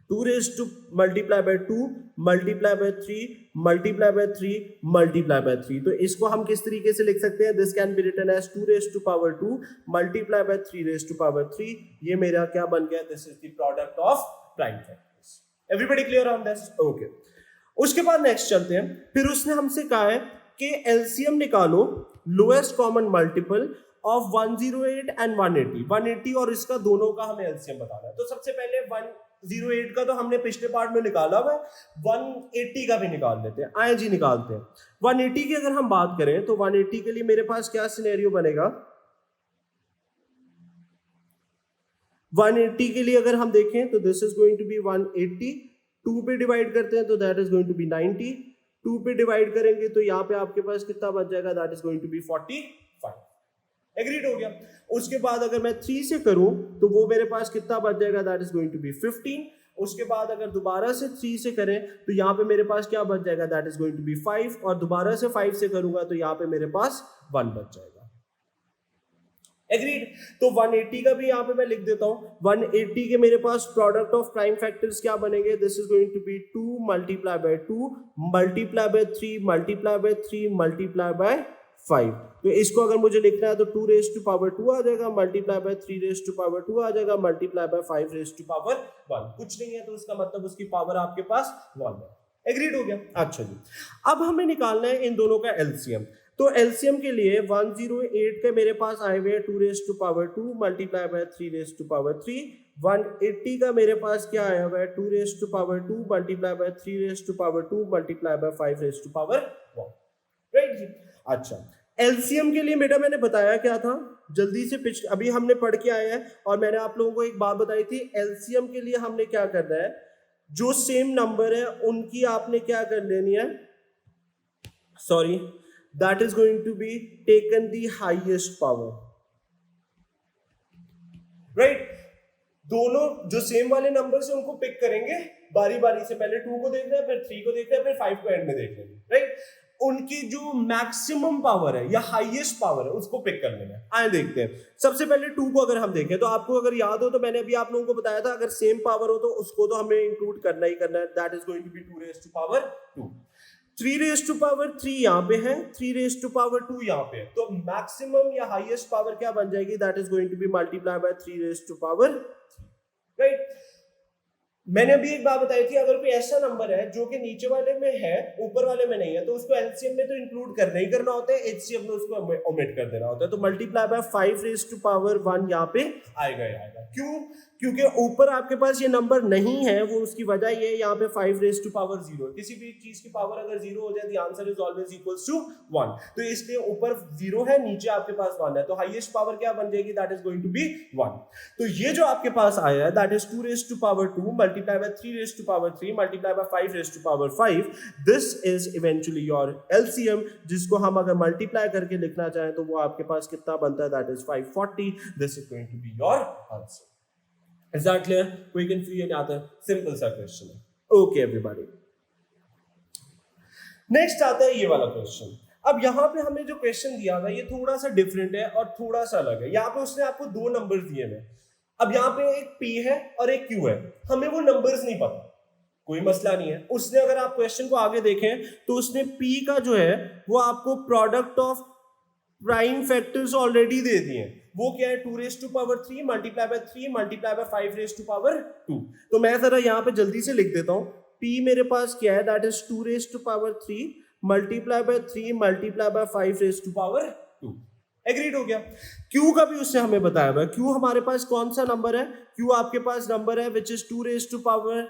2 raise to multiply by 2 multiply by 3 multiply by 3 multiply by 3। तो इसको हम किस तरीके से लिख सकते हैं, this can be written as 2 raise to power 2 multiply by 3 raise to power 3। ये मेरा क्या बन गया, this is the product of prime factors. Everybody clear on this? Okay, उसके बाद नेक्स्ट चलते हैं। फिर उसने हमसे कहा है कि एलसीएम निकालो lowest common multiple of 108 and 180। 180 और इसका दोनों का हमें एलसीएम बताना है। तो सबसे पहले 108 का तो हमने पिछले पार्ट में निकाला हुआ है, 180 का भी निकाल लेते हैं। आए जी निकालते हैं। 180 की अगर हम बात करें तो 180 के लिए मेरे पास क्या सिनेरियो बनेगा, 180 के लिए अगर हम देखें तो this is going to be 180, 2 पे डिवाइड करते हैं तो that is going to be 90, 2 पे डिवाइड करेंगे तो यहाँ पे आपके पास कितना बच जाएगा, that is going to be 45। Agreed हो गया। उसके बाद अगर मैं 3 से करूं तो वो मेरे पास कितना बच जाएगा, that is going to be 15। उसके बाद अगर दोबारा से 3 से करें तो यहाँ पे मेरे पास क्या बच जाएगा, that is going to be 5, और दोबारा से 5 से करूंगा तो यहाँ पे मेरे पास 1 बच जाएगा। एग्रीड। तो 180 का भी यहाँ पे मैं लिख देता हूँ। 180 के मेरे पास प्रोडक्ट ऑफ प्राइम फैक्टर्स क्या बनेंगे, this is going to be 2 multiply by 2 multiply by 3 multiply by 3 multiply by 5। तो इसको अगर मुझे लिखना है तो 2 रेज टू पावर 2 आ जाएगा, multiply bye 3 raise to power 2 आ जाएगा, multiply bye 5 raise to power 1। कुछ नहीं है तो उसका मतलब उसकी पावर आपके पास 1 है। एग्रीड हो गया। अच्छा जी, अब हमें निकालना है इन दोनों का एलसीएम। तो एलसीएम के लिए 108 के मेरे पास आए हुए 2 raise to power 2 multiply by 3 raise to power 3। 180 का मेरे पास क्या आया हुआ है, 2 raise to power 2 multiply by 3 raise to power 2 multiply by 5 raise to power 1। Right जी। अच्छा, एलसीएम के लिए बेटा मैंने बताया क्या था, जल्दी से अभी हमने पढ़ के आए हैं और मैंने आप लोगों को एक बात बताई थी, एलसीएम के लिए हमने क्या करना है, जो सेम नंबर है उनकी आपने क्या कर लेनी है, sorry, that is going to be taken the highest power, right? दोनों जो सेम वाले नंबर से उनको पिक करेंगे बारी बारी से, पहले 2 को देखना है, फिर 3 को देखना है, फिर 5 को एंड में देख लेंगे, राइट? उनकी जो मैक्सिमम पावर है या हाईएस्ट पावर है उसको पिक कर लेना है। आए देखते हैं। सबसे पहले 2 को अगर हम देखें तो आपको अगर याद हो तो मैंने अभी आप लोगों को बताया था, अगर सेम पावर हो तो उसको तो हमें इंक्लूड करना ही करना है, that is going to be 2 raise to power 2। 3 raise to power 3 यहाँ पे है, 3 रेज टू पावर 2 यहाँ पे है, तो मैक्सिमम या हाईएस्ट पावर क्या बन जाएगी, that is going to be multiply bye 3 raise to power 3, right? मैंने अभी एक बात बताई थी, अगर कोई ऐसा नंबर है जो कि नीचे वाले में है ऊपर वाले में नहीं है तो उसको एलसीएम में तो इंक्लूड करना ही करना होता है, एचसीएफ में उसको ओमिट कर देना होता है। तो multiply bye 5 raise to power 1 यहाँ पे आएगा ही आएगा। क्यों? क्योंकि ऊपर आपके पास ये नंबर नहीं है, वो उसकी वजह ये है, यहाँ पे 5 रेज टू पावर 0, किसी भी चीज की पावर अगर 0 हो जाए the answer is always equals to 1, तो इसलिए ऊपर 0 है, नीचे आपके पास 1 है, तो हाईएस्ट पावर क्या बन जाएगी, that is going to be 1। तो ये जो आपके पास आया है that is 2 raise to power 2 multiply by 3 raise to power 3 multiply by 5 raise to power 5, this is eventually your LCM, जिसको हम अगर मल्टीप्लाई करके लिखना चाहें तो वो आपके पास कितना बनता है, that is 540। This is going to be your answer. Is that clear? कोई confusion आता है? सिंपल सा क्वेश्चन है। ओके एवरीबॉडी, नेक्स्ट आता है ये वाला क्वेश्चन। अब यहाँ पे हमें जो क्वेश्चन दिया हुआ है ये थोड़ा सा डिफरेंट है और थोड़ा सा अलग है। यहाँ पे उसने आपको 2 नंबर्स दिए हैं। अब यहाँ पे एक P है और एक Q है, हमें वो नंबर्स नहीं पता, कोई मसला नहीं है। उसने अगर आप क्वेश्चन को आगे देखें तो उसने P का जो है वो आपको product of prime factors already दे दिए हैं। वो क्या है, 2 raise to power 3 multiply by 3 multiply by 5 raise to power 2। तो मैं जरा यहाँ पे जल्दी से लिख देता हूँ, P मेरे पास क्या है, that is 2 raise to power 3 multiply by 3 multiply by 5 raise to power 2। Agreed हो गया। Q का भी उसने हमें बताया हुआ है। Q हमारे पास कौन सा नंबर है, Q आपके पास नंबर है which is 2 raise to power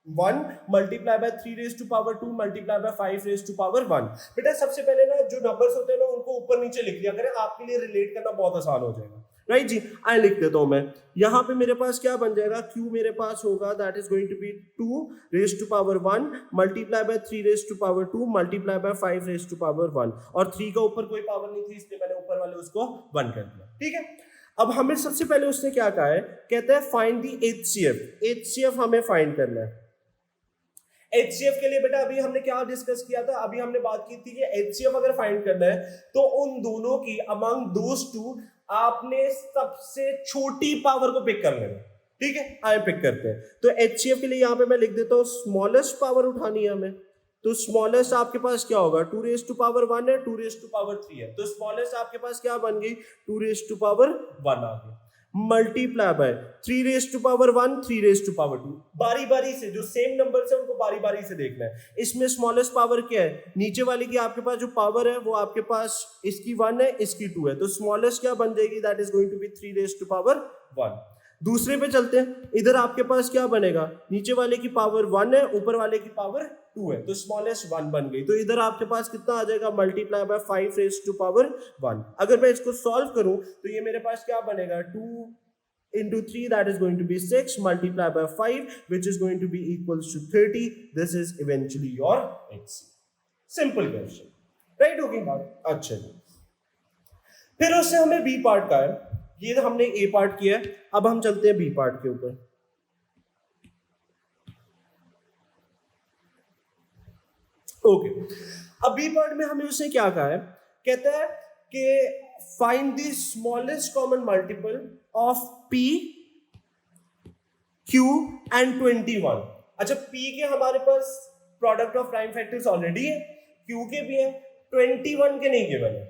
1 multiply bye 3 raise to power 2 multiply by 5 raise to power 1। बेटा सबसे पहले ना जो नंबर्स होते हैं ना उनको ऊपर नीचे लिख लिया करें, आपके लिए रिलेट करना बहुत आसान हो जाएगा, राइट जी? आई लिख देता हूं मैं। यहाँ पे मेरे पास क्या बन जाएगा, Q मेरे पास होगा that is going to be 2 raise to power 1 multiply bye 3 raise to power 2 multiply by 5 raise to power 1, और 3 का ऊपर कोई पावर नहीं थी इसलिए मैंने ऊपर वाले उसको 1 कर दिया, ठीक है? अब हमें सबसे पहले उसने क्या कहा है, कहता है फाइंड द HCF। HCF हमें फाइंड करना है। HCF के लिए बेटा अभी हमने क्या डिस्कस किया था, अभी हमने बात की थी कि HCF अगर फाइंड करना है तो उन दोनों की अमंग दोस टू आपने सबसे छोटी पावर को पिक कर लेना, ठीक है? आए पिक करते हैं। तो HCF के लिए यहाँ पे मैं लिख देता हूँ स्मॉलेस्ट पावर उठानी है हमें, तो स्मॉलेस्ट आपके पास क्या होगा, 2 रेज टू पावर 1 है, 2 रेज टू पावर 3 है, तो स्मॉलेस्ट आपके पास क्या बन गई, 2 रेज टू पावर 1 आ गई, multiply bye 3 raise to power 1 3 raise to power 2। बारी बारी से जो सेम नंबर है उनको बारी बारी से देखना है। इसमें स्मॉलेस्ट पावर क्या है, नीचे वाली की आपके पास जो पावर है वो आपके पास इसकी 1 है इसकी 2 है, तो स्मॉलेस्ट क्या बन जाएगी, that is going to be 3 raise to power 1। दूसरे पे चलते हैं, इधर आपके पास क्या बनेगा, नीचे वाले की पावर 1 है ऊपर वाले की पावर 2 है, तो स्मॉलेस्ट 1 बन गई। तो इधर आपके पास कितना आ जाएगा, multiply bye 5 raise to power 1। अगर मैं इसको सॉल्व करूं तो ये मेरे पास क्या बनेगा, 2 into 3, that is going to be 6, multiply by 5, which is going to be equals to 30. This is eventually your HC. Simple question, right? होगी बात? अच्छा जी, फिर उससे हमें बी पार्ट का है, ये हमने ए पार्ट किया है, अब हम चलते हैं बी पार्ट के ऊपर। ओके, अब बी पार्ट में हमें उसने क्या कहा है, कहता है कि find the smallest common multiple of p, q and 21। अच्छा, पी के हमारे पास product of prime factors already है, क्यू के भी है, 21 के नहीं गिवन है।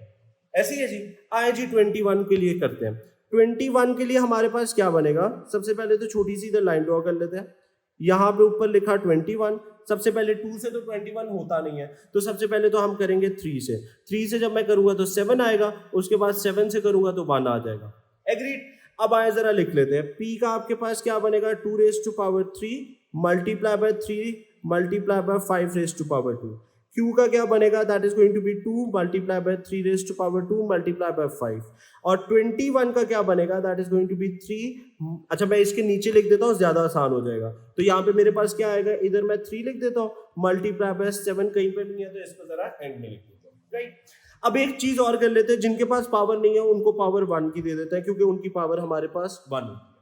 ऐसे ही है जी, आए जी 21 के लिए करते हैं। 21 के लिए हमारे पास क्या बनेगा, सबसे पहले तो छोटी सी इधर लाइन ड्रॉ कर लेते हैं। यहाँ पे ऊपर लिखा 21, सबसे पहले 2 से तो 21 होता नहीं है, तो सबसे पहले तो हम करेंगे 3 से। 3 से जब मैं करूंगा तो 7 आएगा, उसके बाद 7 से करूंगा तो 1 आ जाएगा। एग्रीड। अब आए जरा लिख लेते हैं, पी का आपके पास क्या बनेगा, 2 raise to power 3 multiply by 3 multiply by 5 raise to power 2। Q का क्या बनेगा, that is going to be 2 multiply by 3 raise to power 2 multiply by 5। और 21 का क्या बनेगा, that is going to be 3। अच्छा, मैं इसके नीचे लिख देता हूँ, ज्यादा आसान हो जाएगा। तो यहाँ पे मेरे पास क्या आएगा, इधर मैं 3 लिख देता हूँ, मल्टीप्लाई बाय 7 कहीं पे नहीं है तो इसको जरा एंड में लिख देता हूँ, राइट। अब एक चीज और कर लेते हैं, जिनके पास पावर नहीं है उनको पावर 1 की दे देते हैं, क्योंकि उनकी पावर हमारे पास 1 होती है।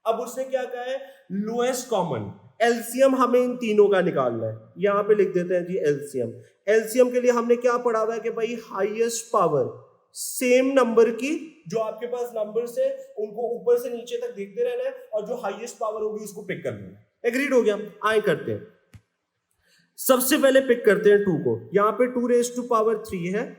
अब उसने क्या कहा है, लोएस्ट कॉमन एलसीएम हमें इन तीनों का निकालना है। यहाँ पे लिख देते हैं जी एलसीएम। एलसीएम के लिए हमने क्या पढ़ा हुआ है कि भाई हाईएस्ट पावर सेम नंबर की, जो आपके पास नंबर्स है उनको ऊपर से नीचे तक देखते रहना है, और जो हाईएस्ट पावर होगी उसको पिक कर लेना है। एग्रीड हो गया। आए करते हैं, सबसे पहले पिक करते हैं 2 को। यहाँ पे 2 रेज़ टू पावर 3 है,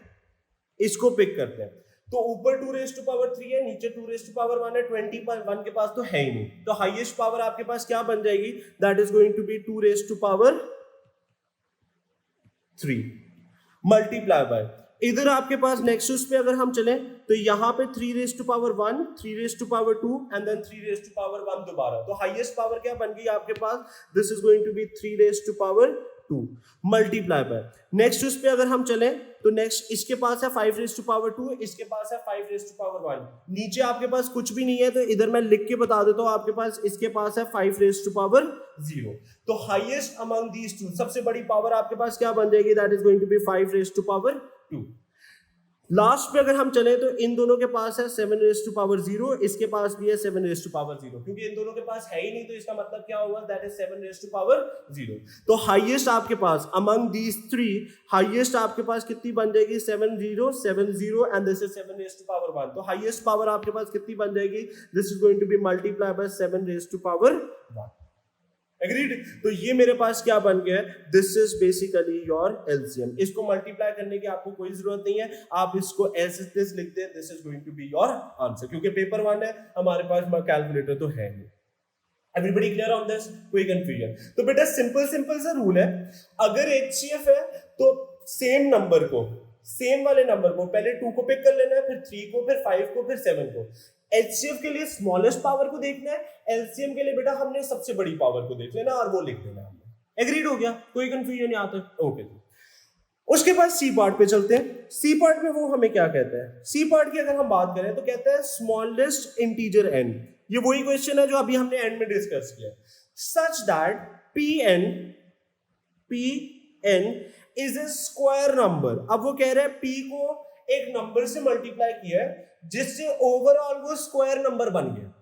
इसको पिक करते हैं। तो ऊपर 2 रेज़ टू पावर 3 है, नीचे 2 रेज़ टू पावर 1 है, 21 के पास तो है ही नहीं, तो हाईएस्ट पावर आपके पास क्या बन जाएगी, that is going to be 2 raise to power 3 multiply by, इधर आपके पास नेक्स्ट पे अगर हम चलें तो यहाँ पे 3 raise to power 1, 3 raise to power 2 and then 3 raise to power 1 दोबारा। तो हाईएस्ट पावर क्या बन गई आपके पास, this is going to be 3 raise to power 2 multiply by. Next उस पे अगर हम चलें तो नेक्स्ट इसके पास है 5 रेज़ टू पावर 2, इसके पास है 5 रेज़ टू पावर 1। नीचे आपके पास कुछ भी नहीं है, तो इधर मैं लिख के बता देता हूं, आपके पास इसके पास है 5 रेज़ टू पावर 0। तो हाईएस्ट अमंग दीज टू, सबसे बड़ी पावर आपके पास क्या बन जाएगी, that is going to be 5 raise to power 2। Last पे अगर हम चले तो इन दोनों के पास है 7 रेज़ टू पावर 0, इसके पास भी है 7 रेज़ टू पावर 0, क्योंकि इन दोनों के पास है ही नहीं, तो इसका मतलब क्या होगा, that is 7 raise to power 0। तो हाईएस्ट आपके पास अमंग दीज 3, हाईएस्ट आपके पास कितनी बन जाएगी, 7 0 7 0 and this is 7 raise to power 1। तो हाईएस्ट पावर आपके पास कितनी बन जाएगी, this is going to be multiply by 7 raise to power 1। Agreed. तो ये मेरे पास क्या बन गया है, this is basically your LCM. इसको मल्टीप्लाई करने की आपको कोई जरूरत नहीं है, आप इसको एज इट इज लिख दें, this is going to be your answer, क्योंकि पेपर 1 है, हमारे पास कैलकुलेटर तो है नहीं। एवरीबॉडी क्लियर ऑन दिस, कोई कंफ्यूजन? तो बेटा सिंपल सा रूल है, अगर एचसीएफ है तो सेम नंबर को, सेम वाले नंबर को पहले 2 को पिक कर लेना है, फिर 3 को, फिर 5 को, फिर 7 को। एचसीएफ के लिए स्मॉलेस्ट पावर को देखना है, एलसीएम के लिए बेटा हमने सबसे बड़ी पावर को देख लेना और वो लिख देना हमने। एग्रीड हो गया? कोई कंफ्यूजन यहाँ तक? ओके। उसके बाद सी पार्ट पे चलते हैं। सी पार्ट में वो हमें क्या कहता है, सी पार्ट की अगर हम बात करें तो कहता है स्मॉलेस्ट इंटीजर एन। ये वही क्वेश्चन है जो अभी हमने एंड में डिस्कस किया, such that P N is a square number. अब वो कह रहे हैं पी को एक नंबर से मल्टीप्लाई किया है जिससे ओवरऑल वो स्क्वायर नंबर बन गया।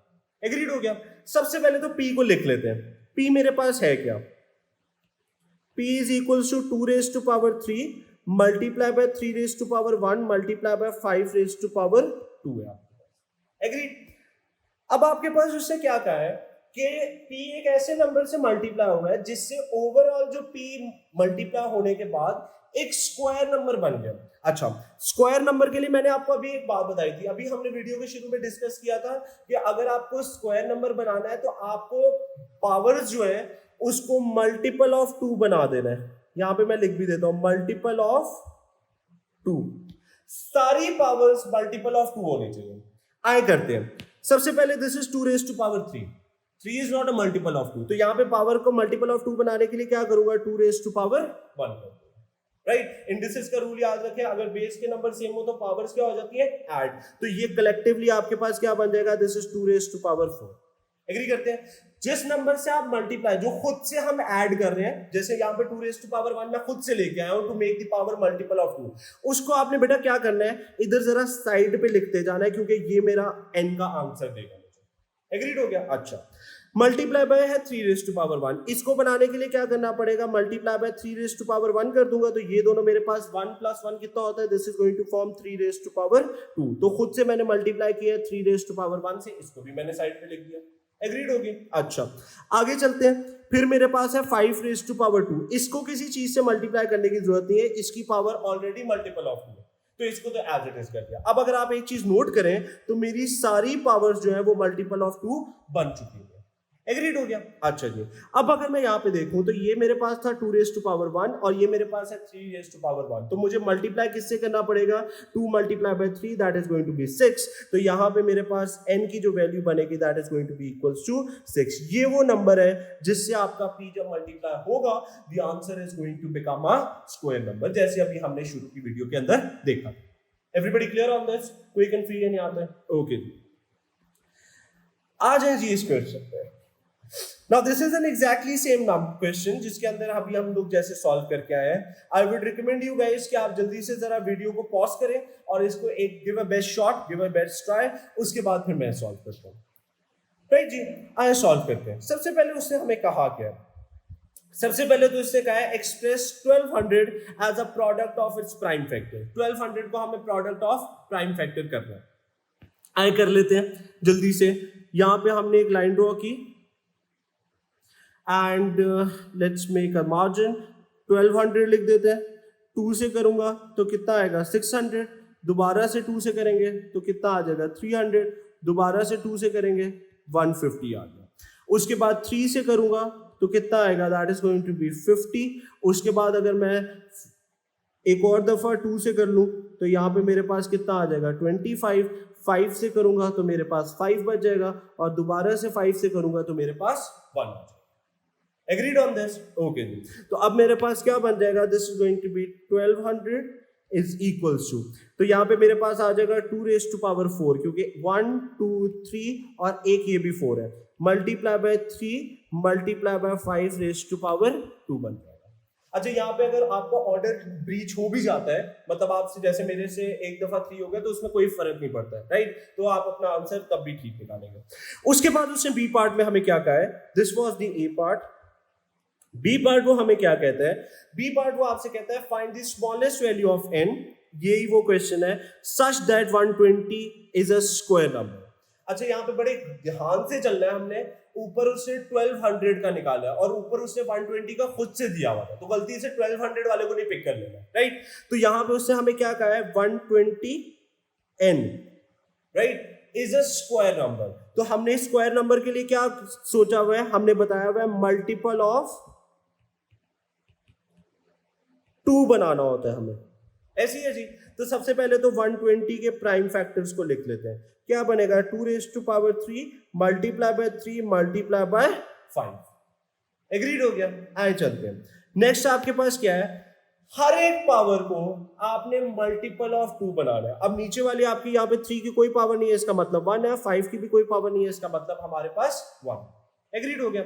एग्रीड हो गया? सबसे पहले तो पी को लिख लेते हैं। पी मेरे पास है क्या, P is equals to 2 raised to power 3 multiply by 3 raised to power 1 multiply by 5 raised to power 2 है आपके पास। एग्रीड? अब आपके पास उससे क्या कहा है कि P एक ऐसे नंबर से मल्टीप्लाई हुआ है जिससे ओवरऑल जो P मल्टीप्लाई होने के बाद एक स्क्वायर नंबर बन गया। अच्छा, स्क्वायर नंबर के लिए मैंने आपको अभी एक बात बताई थी, अभी हमने वीडियो के शुरू में डिस्कस किया था कि अगर आपको स्क्वायर नंबर बनाना है तो आपको पावर्स जो है उसको मल्टीपल ऑफ 2 बना देना है। यहां पे मैं लिख भी देता हूं मल्टीपल ऑफ 2, सारी पावर्स मल्टीपल ऑफ 2 होनी चाहिए। आए करते हैं, सबसे पहले this is 2 raise to power 3 is not a multiple of 2, तो यहां पे पावर को मल्टीपल ऑफ 2 बनाने के लिए क्या करूंगा, 2 रेज़ टू पावर 1 कर दूंगा। राइट। इंडिसेस का रूल याद रखें, अगर बेस के नंबर सेम हो तो पावर्स क्या हो जाती है, ऐड। तो ये कलेक्टिवली आपके पास क्या बन जाएगा, this is 2 raise to power 4। Agree करते हैं। जिस नंबर से आप मल्टीप्लाई, जो खुद से हम ऐड कर रहे हैं, जैसे यहाँ पे 2 रेज़ टू पावर 1 मैं खुद से लेके आया हूं to make the power multiple of 2, उसको आपने बेटा क्या करना है, इधर जरा साइड पे लिखते जाना है, क्योंकि ये मेरा n का आंसर देगा मुझे। एग्रीड हो गया। अच्छा, मल्टीप्लाई बाय है 3 रेज़ टू पावर 1, इसको बनाने के लिए क्या करना पड़ेगा, multiply bye 3 raise to power 1 कर दूंगा, तो ये दोनों मेरे पास 1 प्लस 1 कितना होता है, this is going to form 3 raise to power 2। तो खुद से मैंने मल्टीप्लाई किया 3 रेज़ टू पावर 1 से, इसको भी मैंने साइड पे लिख दिया। एग्रीड हो गई। अच्छा, आगे चलते हैं। फिर मेरे पास है 5 रेज़ टू पावर 2, इसको किसी चीज से मल्टीप्लाई करने की जरूरत नहीं है, इसकी पावर ऑलरेडी मल्टीपल ऑफ 2 है, तो इसको तो एज इट इज कर दिया। अब अगर आप एक चीज नोट करें तो मेरी सारी पावर्स जो है वो मल्टीपल ऑफ 2 बन चुकी है। एग्रीड हो गया। अच्छा जी, अब अगर मैं यहाँ पे देखूं तो ये मेरे पास था 2 रेज़ टू पावर 1 और ये मेरे पास है 3 रेज़ टू पावर 1, तो मुझे मल्टीप्लाई किससे करना पड़ेगा, 2 multiply by 3 that is going to be 6। तो यहाँ पे मेरे पास n की जो वैल्यू बनेगी that is going to be equals to 6। ये वो नंबर है जिससे आपका p जब मल्टीप्लाई होगा the answer is going to become a square number, जैसे अभी हमने शुरू की वीडियो के अंदर देखा। एवरीबॉडी क्लियर ऑन दिस, कोई कंफ्यूजन यहाँ पे? ओके जी, आ जाए जी इस क्वेश्चन पे। Now this is an exactly same question जिसके अंदर अभी हम लोग जैसे सॉल्व करके आए हैं। I would recommend you guys कि आप जल्दी से जरा वीडियो को पॉज करें और इसको एक give a best shot, give a best try, उसके बाद फिर मैं सॉल्व करता हूँ। राइट जी, आए सॉल्व करते हैं। सबसे पहले उसने हमें कहा क्या, सबसे पहले तो इससे कहा है express 1200 as a product of its prime factor. 1200 को हमें प्रोडक्ट ऑफ प्राइम फैक्टर करना है। आए कर लेते हैं जल्दी से। यहां पे हमने एक लाइन ड्रॉ की and let's make a margin, 1200 लिख देते हैं। 2 से करूंगा तो कितना आएगा 600, दोबारा से 2 से करेंगे तो कितना आ जाएगा 300, दोबारा से 2 से करेंगे 150 आ गया। उसके बाद 3 से करूंगा तो कितना आएगा, that is going to be 50। उसके बाद अगर मैं एक और दफा 2 से कर लूं तो यहाँ पे मेरे पास कितना आ जाएगा 25। 5 से करूंगा तो मेरे पास 5 बच जाएगा और दोबारा से 5 से करूंगा तो मेरे पास 1 आ जाएगा। Agreed on this? ओके जी, तो अब मेरे पास क्या बन जाएगा, this is going to be 1200 is equals to, तो यहाँ पे मेरे पास आ जाएगा 2 रेज़ टू पावर 4, क्योंकि 1 2 3 और एक ये भी 4 है, multiply bye 3 multiply by 5 raise to power 2 बन जाएगा। अच्छा, यहाँ पे अगर आपको ऑर्डर ब्रीच हो भी जाता है, मतलब आपसे जैसे मेरे से एक दफा 3 हो गया तो उसमें कोई फर्क नहीं पड़ता है, राइट, तो आप अपना आंसर तब भी ठीक निकालेंगे। उसके बाद उसने बी पार्ट में हमें क्या कहा है, this was the A part. B part वो हमें क्या कहता है, बी पार्ट वो आपसे कहता है find the smallest value of n, यही वो क्वेश्चन है, such that 120 is a square number. अच्छा, यहाँ पे बड़े ध्यान से चलना है, हमने ऊपर उसने 1200 का निकाला है और ऊपर उसने 120 का खुद से दिया हुआ था, तो गलती से 1200 वाले को नहीं पिक कर लेना, राइट। तो यहाँ पे उसने हमें क्या कहा है, 120n, right, is a square number. तो हमने स्क्वायर नंबर के लिए क्या सोचा हुआ है, हमने बताया हुआ है मल्टीपल ऑफ 2 बनाना होता है हमें, ऐसी है जी। तो सबसे पहले तो 120 के प्राइम फैक्टर्स को लिख लेते हैं। क्या बनेगा, 2 raise to power 3 multiply by 3 multiply by 5। Agreed हो गया। आए चलते हैं नेक्स्ट, आपके पास क्या है, हर एक पावर को आपने मल्टीपल ऑफ 2 बनाना है। अब नीचे वाली आपकी यहाँ पे 3 की कोई पावर नहीं है, इसका मतलब 1 है, 5 की भी कोई पावर नहीं है, इसका मतलब हमारे पास 1। एग्रीड हो गया।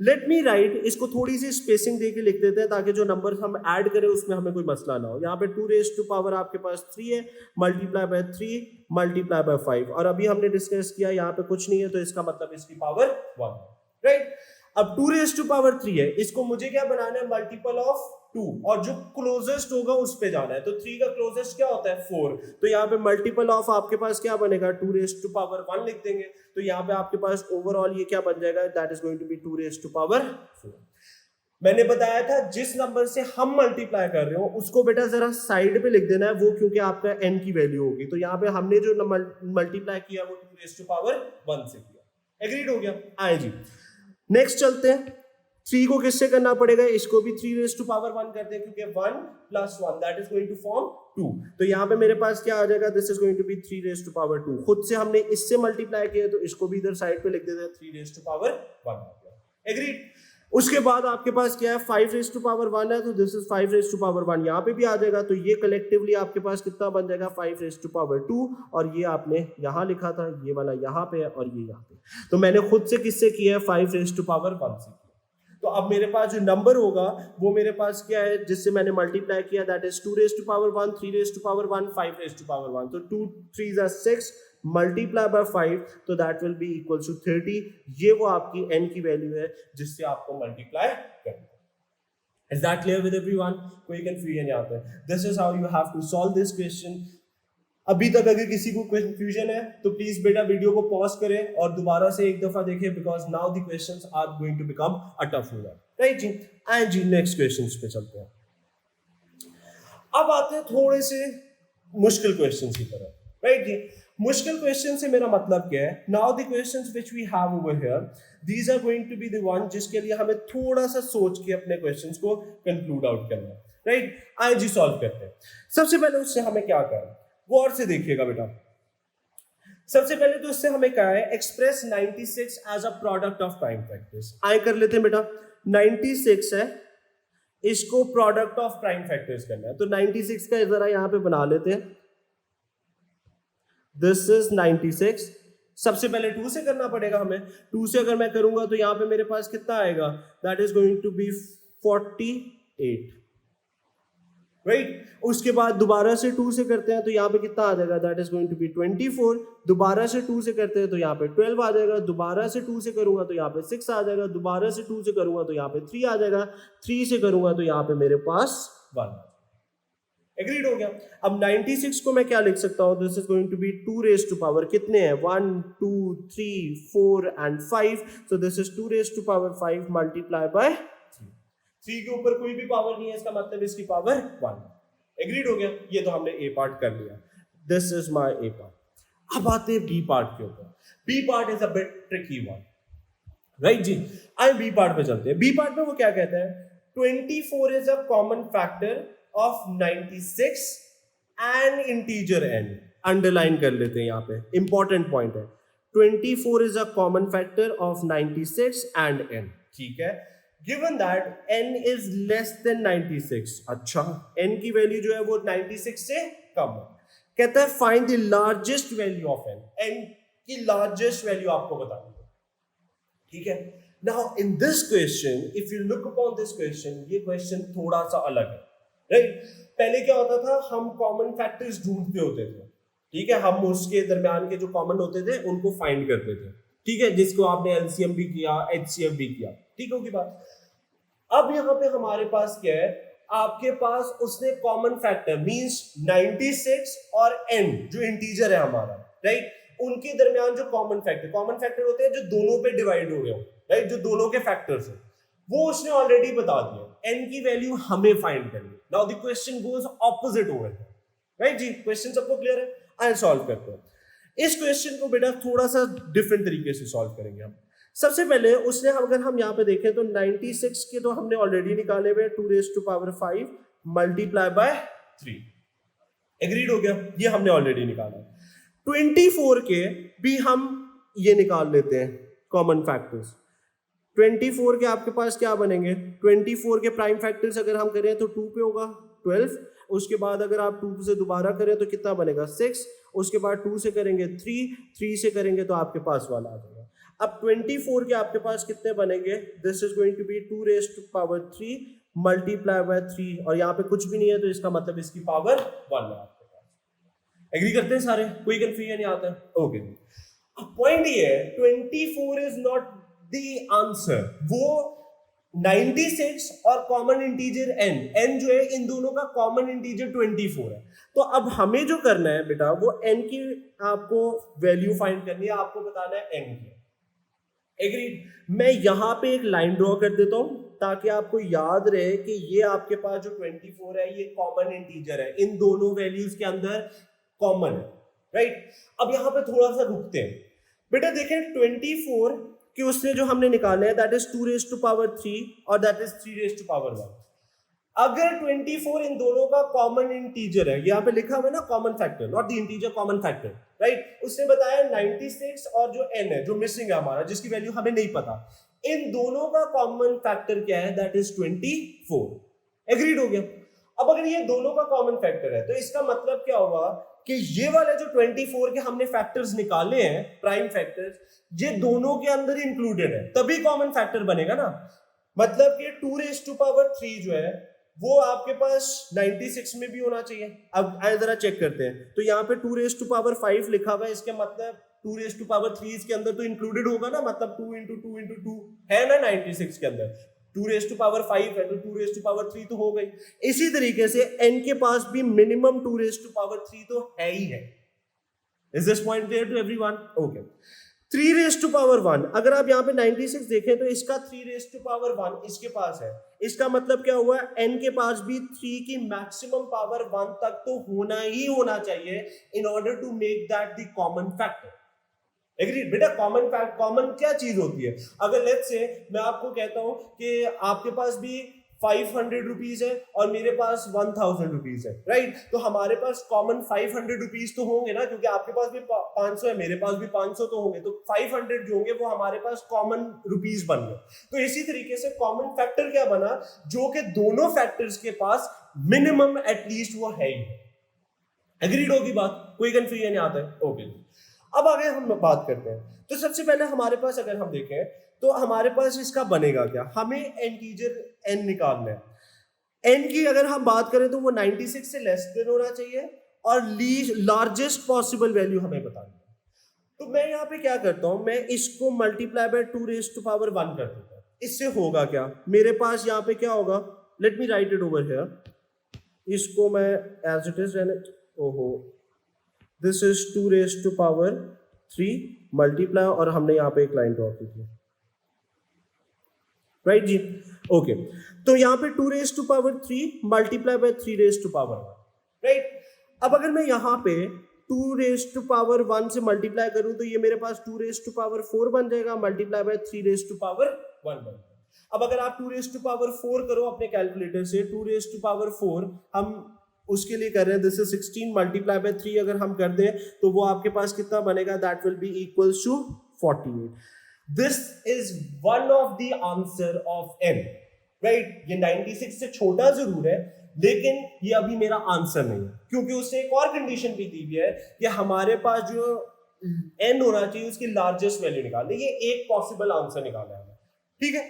लेट मी राइट, इसको थोड़ी सी स्पेसिंग देके लिख देते हैं ताकि जो नंबर हम ऐड करें उसमें हमें कोई मसला ना हो। यहाँ पे 2 रेज़ टू पावर आपके पास 3 है, मल्टीप्लाई बाय 3 मल्टीप्लाई बाय 5, और अभी हमने डिस्कस किया यहाँ पे कुछ नहीं है, तो इसका मतलब इसकी पावर 1, राइट। अब 2 रेज़ टू पावर 3 है, इसको मुझे क्या बनाना है, मल्टीपल ऑफ 2, और जो क्लोजेस्ट होगा उस पे जाना है। तो 3 का क्लोजेस्ट क्या होता है 4, तो यहाँ पे मल्टीपल ऑफ आपके पास क्या बनेगा, 2 रेज़ टू पावर 1 लिख देंगे, तो यहाँ पे आपके पास ओवरऑल ये क्या बन जाएगा, that is going to be 2 raise to power 4। मैंने बताया था जिस नंबर से हम मल्टीप्लाई कर रहे हो उसको बेटा जरा साइड पे लिख देना है, वो क्योंकि आपका n की वैल्यू होगी। तो यहाँ पे हमने जो मल्टीप्लाई किया वो 2 रेज़ टू पावर 1 से किया। एग्रीड हो गया। आए जी, नेक्स्ट चलते हैं। 3 को किससे करना पड़ेगा, इसको भी 3 रेज़ टू पावर 1 करते हैं, क्योंकि 1 plus 1 that is going to form 2। तो यहाँ पे मेरे पास क्या आ जाएगा, this is going to be 3 raise to power 2। खुद से हमने इससे मल्टीप्लाई किया तो इसको भी इधर साइड पे लिख देते हैं, 3 रेज़ टू पावर 1 आ गया। एग्रीड। उसके बाद आपके पास क्या है 5 रेज टू पावर 1 है, तो this is 5 raise to power 1 यहाँ पे भी आ जाएगा, तो ये कलेक्टिवली आपके पास कितना बन जाएगा 5 रेज टू पावर 2, और ये आपने यहाँ लिखा था, ये वाला यहाँ पे है और ये यहाँ पे, तो मैंने खुद से किससे किया है 5 रेज टू पावर 1 से। तो अब मेरे पास जो नंबर होगा वो मेरे पास क्या है जिससे मैंने मल्टीप्लाई किया, that is 2 raise to power 1, 3 raise to power 1, 5 raise to power 1, तो 2 3 are 6 मल्टीप्लाई बाय 5, तो that will be equal to 30। ये वो आपकी n की वैल्यू है जिससे आपको मल्टीप्लाई करना है। Is that clear with everyone? कोई कंफ्यूजन यहाँ पे? This is how you have to solve this question. अभी तक अगर किसी को कंफ्यूजन है तो प्लीज बेटा वीडियो को पॉज करें और दोबारा से एक दफा देखें, because now the questions are going to become a tough one, right जी। एंड जी नेक्स्ट क्वेश्चंस पे चलते हैं। अब आते हैं थोड़े से मुश्किल क्वेश्चंस की तरफ, राइट जी। मुश्किल क्वेश्चन से मेरा मतलब क्या है, now the questions which we have over here, these are going to be the one जिसके लिए हमें थोड़ा सा सोच के अपने क्वेश्चंस को कंक्लूड आउट करना है, राइट। आइए जी सॉल्व करते हैं। सबसे पहले उससे हमें क्या करना है, गौर से देखिएगा बेटा। सबसे पहले तो इससे हमें क्या है, express 96 as a product of prime factors. आए कर लेते हैं बेटा, 96 है, इसको प्रोडक्ट ऑफ प्राइम फैक्टर्स करना है, तो 96 का जरा यहां पे बना लेते हैं। This is 96। सबसे पहले 2 से करना पड़ेगा हमें, 2 से अगर मैं करूंगा तो यहां पे मेरे पास कितना आएगा, that is going to be 48, right. उसके बाद दोबारा से 2 से करते हैं तो यहाँ पे कितना आ जाएगा, that is going to be 24। दोबारा से 2 से करते हैं तो यहाँ पे 12 आ जाएगा। दोबारा से 2 से करूंगा तो यहाँ पे 6 आ जाएगा। दोबारा से 2 से करूंगा तो यहाँ पे 3 आ जाएगा। 3 से करूंगा तो यहाँ पे मेरे पास 1। एग्रीड हो गया। अब 96 को मैं क्या लिख सकता हूँ, this is going to be 2 raise to power कितने हैं, 1 2 3 4 and 5, so this is 2 raise to power 5 multiply bye 3 के ऊपर कोई भी पावर नहीं है, इसका मतलब इसकी पावर 1। एग्रीड हो गया। ये तो हमने ए पार्ट कर लिया, this is my A part. अब आते हैं बी पार्ट के ऊपर। B part is a bit tricky one, right जी। आइए बी पार्ट पे चलते हैं। बी पार्ट में वो क्या कहते हैं, 24 is a common factor of 96 and integer n। Underline कर लेते हैं, यहाँ पे इंपॉर्टेंट पॉइंट है, 24 is a common factor of 96 and n, ठीक है। Given that n is less than 96, अच्छा n की वैल्यू जो है वो 96 से कम है। कहता है find the largest value of n, n की लार्जेस्ट वैल्यू आपको बतानी है, ठीक है। Now in this question, if you look upon this question, ये क्वेश्चन थोड़ा सा अलग है, राइट। पहले क्या होता था, हम कॉमन फैक्टर्स ढूंढते होते थे, ठीक है। हम उसके दरमियान के जो कॉमन होते थे उनको फाइंड करते थे, ठीक है, जिसको आपने एलसीएम भी किया, एचसीएफ भी किया, ठीक होगी बात। अब यहां पे हमारे पास क्या है, आपके पास उसने कॉमन फैक्टर मींस 96 और n जो इंटीजर है हमारा, राइट, उनके दरमियान जो कॉमन फैक्टर होते हैं जो दोनों पे डिवाइड हो गए, राइट, जो दोनों के फैक्टर्स हैं, वो उसने ऑलरेडी बता दिया। n की वैल्यू हमें फाइंड करनी। Now the question goes opposite over here, right जी। क्वेश्चन सबको क्लियर है? आइए सॉल्व करते हैं इस क्वेश्चन को। बेटा थोड़ा सा डिफरेंट तरीके से सॉल्व करेंगे हम। सबसे पहले उसने, अगर हम यहाँ पे देखें तो 96 के तो हमने ऑलरेडी निकाले हुए 2 raise to power 5 multiply bye 3, agreed हो गया, ये हमने ऑलरेडी निकाला। 24 के भी हम ये निकाल लेते हैं कॉमन फैक्टर्स। 24 के आपके पास क्या बनेंगे, 24 के प्राइम फैक्टर्स अगर हम करें तो 2 पे होगा 12, उसके बाद अगर आप 2 से दोबारा करें तो कितना बनेगा 6, उसके बाद 2 से करेंगे 3 से करेंगे तो आपके पास वाला आ जाएगा। अब 24 के आपके पास कितने बनेंगे, this is going to be 2 raise to power 3 multiply by 3, और यहाँ पे कुछ भी नहीं है तो इसका मतलब इसकी पावर 1 है आपके पास। एग्री करते हैं सारे, कोई कंफ्यूजन नहीं आता है? ओके। अब पॉइंट ये है, 24 इज नॉट द आंसर, वो 96 और कॉमन इंटीजर n जो है, इन दोनों का कॉमन इंटीजर 24 है। तो अब हमें जो करना है बेटा, वो n की आपको वैल्यू फाइंड करनी है, आपको बताना है n की। एग्रीड। मैं यहां पे एक लाइन ड्रॉ कर देता हूं ताकि आपको याद रहे कि ये आपके पास जो 24 है ये कॉमन इंटीजर है, इन दोनों वैल्यूज के अंदर कॉमन है, राइट। अब यहां पे थोड़ा सा रुकते हैं बेटा। देखें 24 कि उसने जो हमने निकाले हैं that is 2 raise to power 3 और that is 3 raise to power 1। अगर 24 इन दोनों का कॉमन इंटीजर है, यहाँ पे लिखा हुआ है ना common factor, not the integer, common factor, right. उसने बताया 96 और जो n है जो मिसिंग है हमारा, जिसकी वैल्यू हमें नहीं पता, इन दोनों का कॉमन फैक्टर क्या है, दैट इज 24। एग्रीड हो गया। अब अगर ये दोनों का कॉमन फैक्टर है तो इसका मतलब क्या होगा कि ये वाले जो 24 के हमने फैक्टर्स निकाले हैं, प्राइम फैक्टर्स, ये दोनों के अंदर इंक्लूडेड है, तभी कॉमन फैक्टर बनेगा ना। मतलब कि 2⁻³ जो है वो आपके पास 96 में भी होना चाहिए। अब आए जरा चेक करते हैं, तो यहाँ पे 2⁵ लिखा हुआ है, इसके मतलब 2⁻³ इसके अंदर तो इंक्लूडेड होगा ना, मतलब 2 इंटू 2 इंटू 2 है ना 96 के अंदर, 2⁵ है तो 2⁻³ तो हो गई। इसी तरीके से n के पास भी मिनिमम 2⁻³ तो है ही है। Is this point clear to everyone? Okay. 3⁻1, अगर आप यहाँ पे 96 देखें तो इसका 3⁻1 इसके पास है, इसका मतलब क्या हुआ, n के पास भी 3 की मैक्सिमम पावर 1 तक तो होना ही होना चाहिए in order to make that the common factor. Agreed बेटा? कॉमन क्या चीज होती है? अगर लेट्स से मैं आपको कहता हूं कि आपके पास भी 500 रुपीज है और मेरे पास 1000 रुपीज है, राइट, तो हमारे पास कॉमन 500 रुपीज तो होंगे ना, क्योंकि आपके पास भी 500 है, मेरे पास भी 500 तो होंगे, तो 500 जो होंगे वो हमारे पास कॉमन रुपीज बन गए। तो इसी तरीके से कॉमन फैक्टर क्या बना, जो कि दोनों फैक्टर्स के पास मिनिमम एटलीस्ट वो है ही। एग्रीड होगी बात? कोई कंफ्यूजन आता है? ओके। अब आगे हम बात करते हैं, तो सबसे पहले हमारे पास अगर हम देखें तो हमारे पास इसका बनेगा क्या, हमें इंटीजर n निकालना है। n की अगर हम बात करें तो वो 96 से लेस देन होना चाहिए और लार्जेस्ट पॉसिबल वैल्यू हमें बतानी है। तो मैं यहाँ पे क्या करता हूं, मैं इसको मल्टीप्लाई बाय 2⁻1 कर देता हूं। इससे होगा क्या, मेरे पास यहाँ पे क्या होगा, let me right it over here, इसको मैं एज इट इज रहने, ओहो, दिस इज 2⁻3 मल्टीप्लाई, और हमने यहाँ पे एक लाइन ड्रॉ की थी, राइट जी, ओके। तो यहाँ पे 2⁻3 मल्टीप्लाई बाय 3⁻1, राइट। अब अगर मैं यहाँ पे 2⁻1 से मल्टीप्लाई करूं तो ये मेरे पास 2⁻4 बन जाएगा, मल्टीप्लाई बाय 3⁻1 बन जाएगा। अब अगर आप 2⁻4 करो अपने कैलकुलेटर से, 2⁻4 हम उसके लिए कर रहे हैं, दिस इज 16 मल्टीप्लाई बाय 3 अगर हम कर दें तो वो आपके पास कितना बनेगा, that will be equals to 48। This is one of the answer of n, right. ये 96 से छोटा जरूर है लेकिन ये अभी मेरा आंसर नहीं है, क्योंकि उसने एक और कंडीशन भी दी हुई है कि हमारे पास जो n होना चाहिए उसकी लार्जेस्ट वैल्यू निकालनी, ये एक पॉसिबल आंसर निकाला है, ठीक है।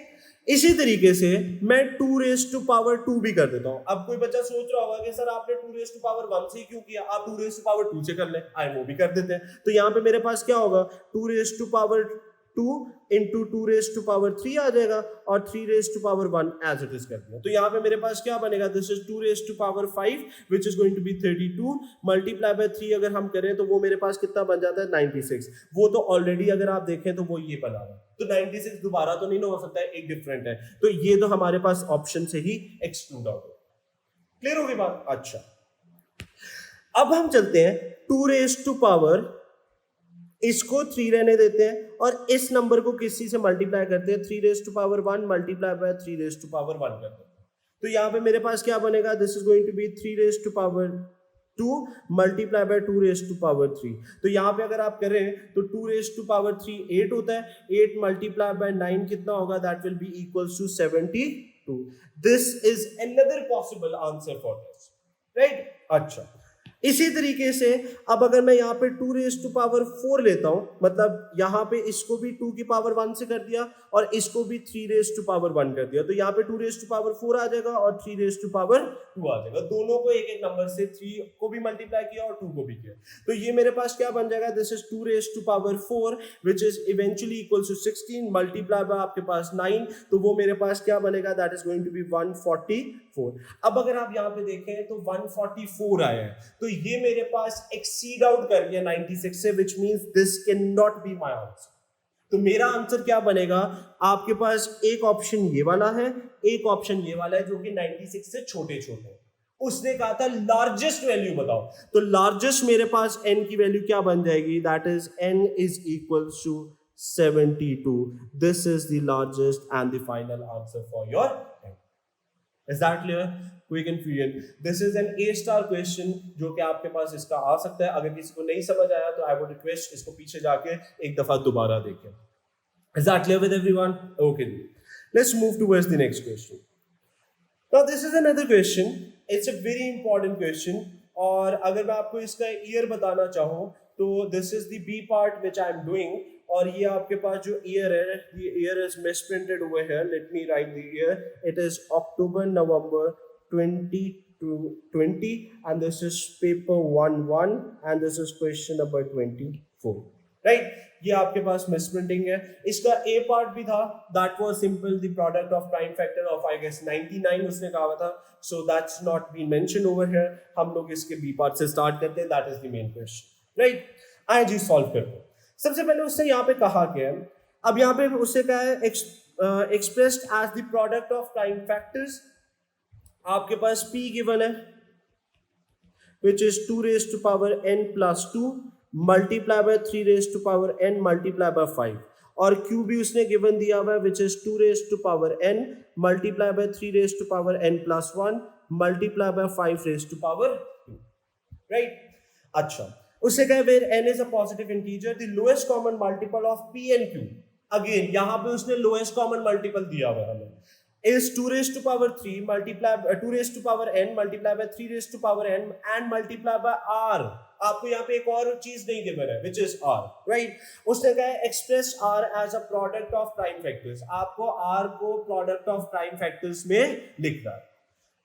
इसी तरीके से मैं 2⁻2 भी कर देता हूं। अब कोई बच्चा सोच रहा होगा कि सर आपने 2⁻1 से क्यों किया, आप 2⁻2 से कर ले, आए वो भी कर देते हैं। तो यहाँ पे मेरे पास क्या होगा, 2⁻2 इंटू 2⁻3 आ जाएगा और 3⁻1 एज इट इज कर दिया। तो यहाँ पे मेरे पास क्या बनेगा, this is 2⁻5 which is going to be 32 multiply bye 3 अगर हम करें तो वो मेरे पास कितना बन जाता है, 96। वो तो ऑलरेडी अगर आप देखें तो वो ये बना है, तो 96 दोबारा तो नहीं हो सकता है, एक डिफरेंट है, तो ये तो हमारे पास ऑप्शन से ही एक्सक्लूड आउट हो। क्लियर होगी बात? अच्छा, अब हम चलते हैं 2⁻, इसको 3 रहने देते हैं और इस नंबर को किसी से मल्टीप्लाई करते हैं, 3⁻1 मल्टीप्लाई बाय 3⁻1 करते हैं। तो यहाँ पे मेरे पास क्या बनेगा, this is going to be 3⁻2 multiply by 2⁻3। तो यहाँ पे अगर आप करें तो 2⁻3 8 होता है, 8 मल्टीप्लाई बाय 9 कितना होगा, that will be equals to 72। This is another possible answer for this, right. अच्छा, इसी तरीके से अब अगर मैं यहाँ पे 2⁻4 लेता हूं, मतलब यहाँ पे इसको भी 2 की पावर 1 से कर दिया और इसको भी 3⁻1 कर दिया, तो यहाँ पे 2⁻4 आ जाएगा और 3⁻2 आ जाएगा। दोनों को एक एक नंबर से 3 को भी मल्टीप्लाई किया और 2 को भी किया, तो ये मेरे पास क्या बन जाएगा, this is 2⁻4 which is eventually equal to 16 multiply by आपके पास 9, तो वो मेरे पास क्या बनेगा, that is going to be 144। अब अगर आप यहाँ पे देखें तो 144 आया है, तो ये मेरे पास एक्सीड आउट कर गया 96 से, which means this can not be my answer. तो मेरा आंसर क्या बनेगा, आपके पास एक ऑप्शन ये वाला है, एक ऑप्शन ये वाला है, जो कि 96 से छोटे छोटे हैं। उसने कहा था लार्जेस्ट वैल्यू बताओ, तो लार्जेस्ट मेरे पास n की वैल्यू क्या बन जाएगी, that is n is equal to 72। This is the largest and the final answer for your n। Is that clear? कोई confusion? This is an A star question जो कि आपके पास इसका आ सकता है। अगर किसी को नहीं समझ आया तो आई वुड रिक्वेस्ट इसको पीछे जाके एक दफा दोबारा देखें। Is that clear with everyone? Okay, let's move towards the next question. Now this is another question, it's a very important question, और अगर मैं आपको इसका ईयर बताना चाहूँ तो this is the B part which I am doing, और ये आपके पास जो ईयर है, the year is misprinted over here, let me write the year, it is October November 2020 and this is paper 1-1 and this is question number 24, right? ये आपके पास misprinting है। इसका A part भी था, that was simple, the product of prime factor of I guess 99 उसने कहा था, so that's not been mentioned over here। हम लोग इसके B part से start करते हैं, that is the main question, right? आइए जी सॉल्व करते हैं। सबसे पहले उसने यहाँ पे कहा क्या है, अब यहाँ पे उससे कहा है expressed as the product of prime factors. आपके पास P गिवन है which is 2 raised to power n plus 2 multiply by 3 raised to power n multiply by 5, और Q भी उसने गिवन दिया हुआ है which is 2 raised to power n multiply by 3 raised to power n plus 1 multiply by 5 raised to power 2, right? अच्छा, उससे कहे where n is a positive integer, the lowest common multiple of p and q, again यहाँ पे उसने lowest common multiple दिया हुआ है हमें, is 2 raised to power 3 multiply 2 raised to power n multiply by 3 raised to power n and multiply by r। आपको यहाँ पे एक और चीज नहीं गिवन है which is r, right? उसने कहा है express r as a product of prime factors, आपको r को product of prime factors में लिखना है।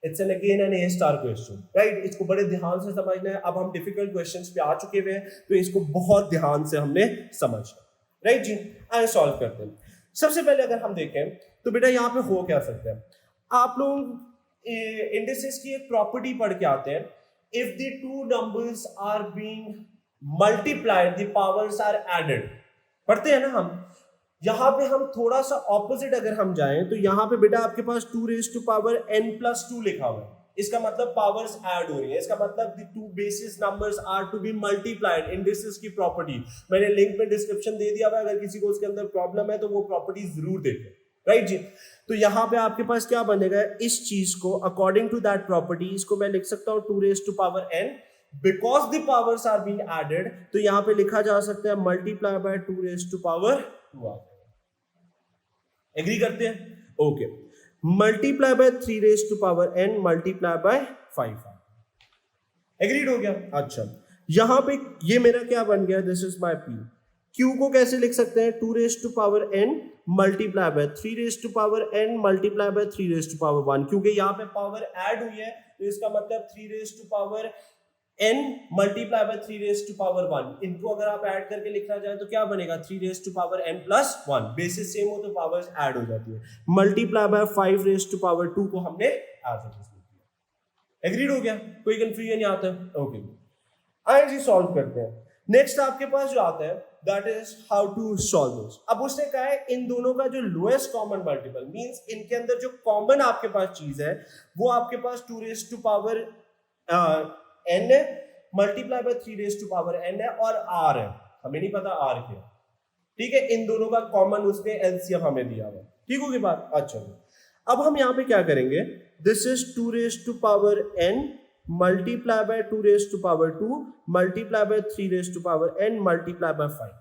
It's an again an A star question, right? इसको बड़े ध्यान से समझना है। अब हम डिफिकल्ट क्वेश्चंस पे आ चुके हुए हैं तो इसको बहुत ध्यान से हमने समझना, राइट जी? आइए सॉल्व करते हैं। सबसे पहले अगर हम देखें तो बेटा यहाँ पे हो क्या सकता है, आप लोग इंडिसेस की एक प्रॉपर्टी पढ़ के आते हैं, if the two numbers are being multiplied the powers are added, पढ़ते हैं ना हम। यहां पे हम थोड़ा सा ऑपोजिट अगर हम जाएं तो यहां पे बेटा आपके पास 2 raised to power n plus 2 लिखा हुआ है, इसका मतलब पावर्स ऐड हो रही है, इसका मतलब the two basis numbers are to be multiplied. Indices की प्रॉपर्टी मैंने लिंक में डिस्क्रिप्शन दे दिया हुआ है, अगर किसी को उसके अंदर प्रॉब्लम है तो वो प्रॉपर्टी जरूर देखें, राइट जी? तो यहां पे आपके पास क्या बनेगा, इस चीज को अकॉर्डिंग टू दैट प्रॉपर्टी इसको मैं लिख सकता हूं 2 raised to power n, because the powers are being added, तो यहां पे लिखा जा सकता है multiply by 2 raised to power 2। Agree करते हैं? Okay, multiply bye 3 raised to power n multiply bye 5। Agreed हो गया? अच्छा, यहां पे ये मेरा क्या बन गया, this is my p। q को कैसे लिख सकते हैं, 2 raised to power n multiply bye 3 raised to power n multiply bye 3 raised to power 1, क्योंकि यहां पे पावर ऐड हुई है तो इसका मतलब 3 raised to power n multiply bye 3 raised to power 1। इनको अगर आप ऐड करके लिखना चाहे तो क्या बनेगा, 3 raised to power n plus 1, basis same हो तो पावर्स ऐड हो जाती है। Multiply bye 5 raised to power 2 को हमने एज इट इज लिख दिया। एग्रीड हो गया? कोई कंफ्यूजन यहाँ तक? ओके, आइए जी सॉल्व करते हैं। नेक्स्ट आपके पास जो आता है that is how to solve this. अब उसने कहा है इन दोनों का जो लोएस्ट कॉमन मल्टीपल, मींस इनके अंदर जो कॉमन आपके पास चीज है वो आपके पास 2 raised to power n है multiply bye 3 raised to power n है और r है, हमें नहीं पता r क्या, ठीक है? इन दोनों का कॉमन उसने एलसीएम हमें दिया हुआ, ठीक होगी बात? अच्छा, अब हम यहाँ पे क्या करेंगे, this is 2 raised to power n multiply by 2 raised to power 2 multiply by 3 raised to power n multiply bye 5।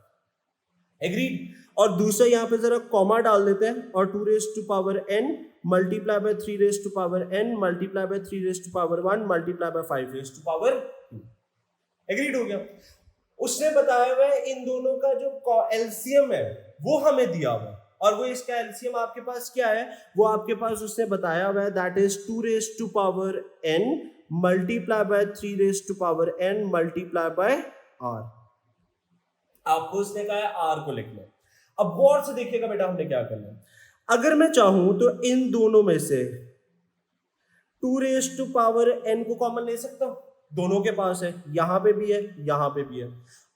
Agreed? और दूसरा यहाँ पे जरा कॉमा डाल देते हैं और 2 raised to power n multiply bye 3 raised to power n multiply bye 3 raised to power 1 multiply bye 5 raised to power 2। Agreed हो गया? उसने बताया हुआ है इन दोनों का जो एलसीएम है वो हमें दिया हुआ है, और वो इसका एलसीएम आपके पास क्या है, वो आपके पास उसने बताया हुआ है that is 2 raised to power n multiply bye 3 raised to power n multiply bye r। आपको उसने कहा है r को लिखना है। अब गौर से देखिएगा बेटा हमने क्या करना है, अगर मैं चाहूं तो इन दोनों में से 2 raised to power n को कॉमन ले सकता हूं, दोनों के पास है, यहां पे भी है यहां पे भी है,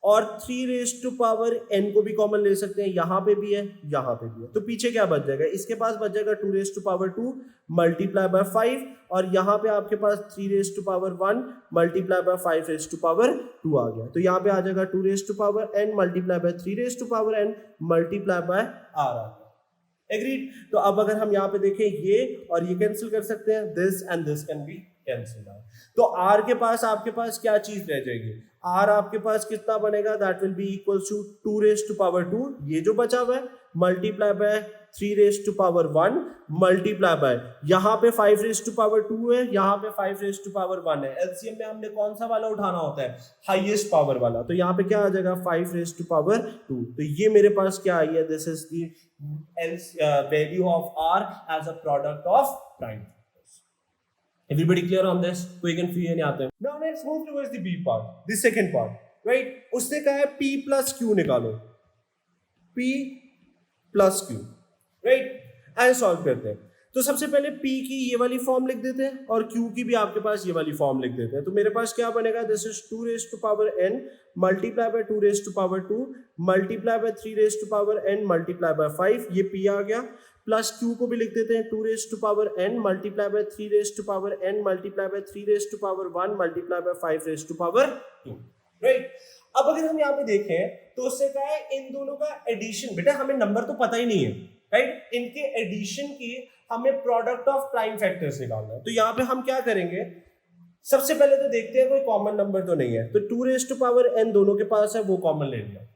और 3 raised to power n को भी कॉमन ले सकते हैं, यहां पे भी है यहां पे भी है। तो पीछे क्या बच जाएगा, इसके पास बच जाएगा 2 raised to power 2 multiply by 5, और यहां पे आपके पास 3 raised to power 1 multiply bye 5 raised to power 2 आ गया। तो यहां पे आ जाएगा 2 raised to power n multiply bye 3 raised to power n multiply bye r आ गया। एग्रीड। तो अब अगर हम यहाँ पे देखें ये और ये कैंसिल कर सकते हैं, this and this can B cancel out. तो आर के पास आपके पास क्या चीज रह जाएगी, आर आपके पास कितना बनेगा, that will be equals to 2 raise to power 2, ये जो बचा हुआ है, multiply bye 3 raise to power 1 multiply by यहाँ पे 5 रेज़ टू पावर 2 है, यहाँ पे 5 रेज़ टू पावर 1 है। एलसीएम में हमने कौन सा वाला उठाना होता है, हाईएस्ट पावर वाला। तो यहाँ पे क्या आ जाएगा 5 रेज़ टू पावर 2। तो ये मेरे पास क्या आई है, this is the value of R as a product of prime. Everybody clear on this? कोई confusion नहीं आता है। Now let's move towards the B part, the second part, right? उसने कहा है P plus Q निकालो, P plus Q, right? ऐसे solve करते हैं। तो सबसे पहले P की ये वाली फॉर्म लिख देते हैं और Q की भी आपके पास ये वाली फॉर्म लिख देते हैं। तो मेरे पास क्या बनेगा, this is 2 raise to power n multiply by 2 raise to power 2 multiply by 3 raise to power n multiply bye 5, ये P आ गया। प्लस Q को भी लिख देते हैं 2 raise to power n multiply bye 3 raise to power n multiply bye 3 raise to power 1 multiply bye 5 raise to power 2, right. अब अगर हम यहाँ पे देखें तो उससे क्या है, इन दोनों का एडिशन, बेटा हमें नंबर तो पता ही नहीं है, राइट, इनके एडिशन की हमें प्रोडक्ट ऑफ प्राइम फैक्टर्स निकालना है। तो यहाँ पे हम क्या करेंगे, सबसे पहले तो देखते हैं कोई कॉमन नंबर तो नहीं है। तो 2 रेज़ टू पावर n दोनों के पास है, वो कॉमन ले लिया,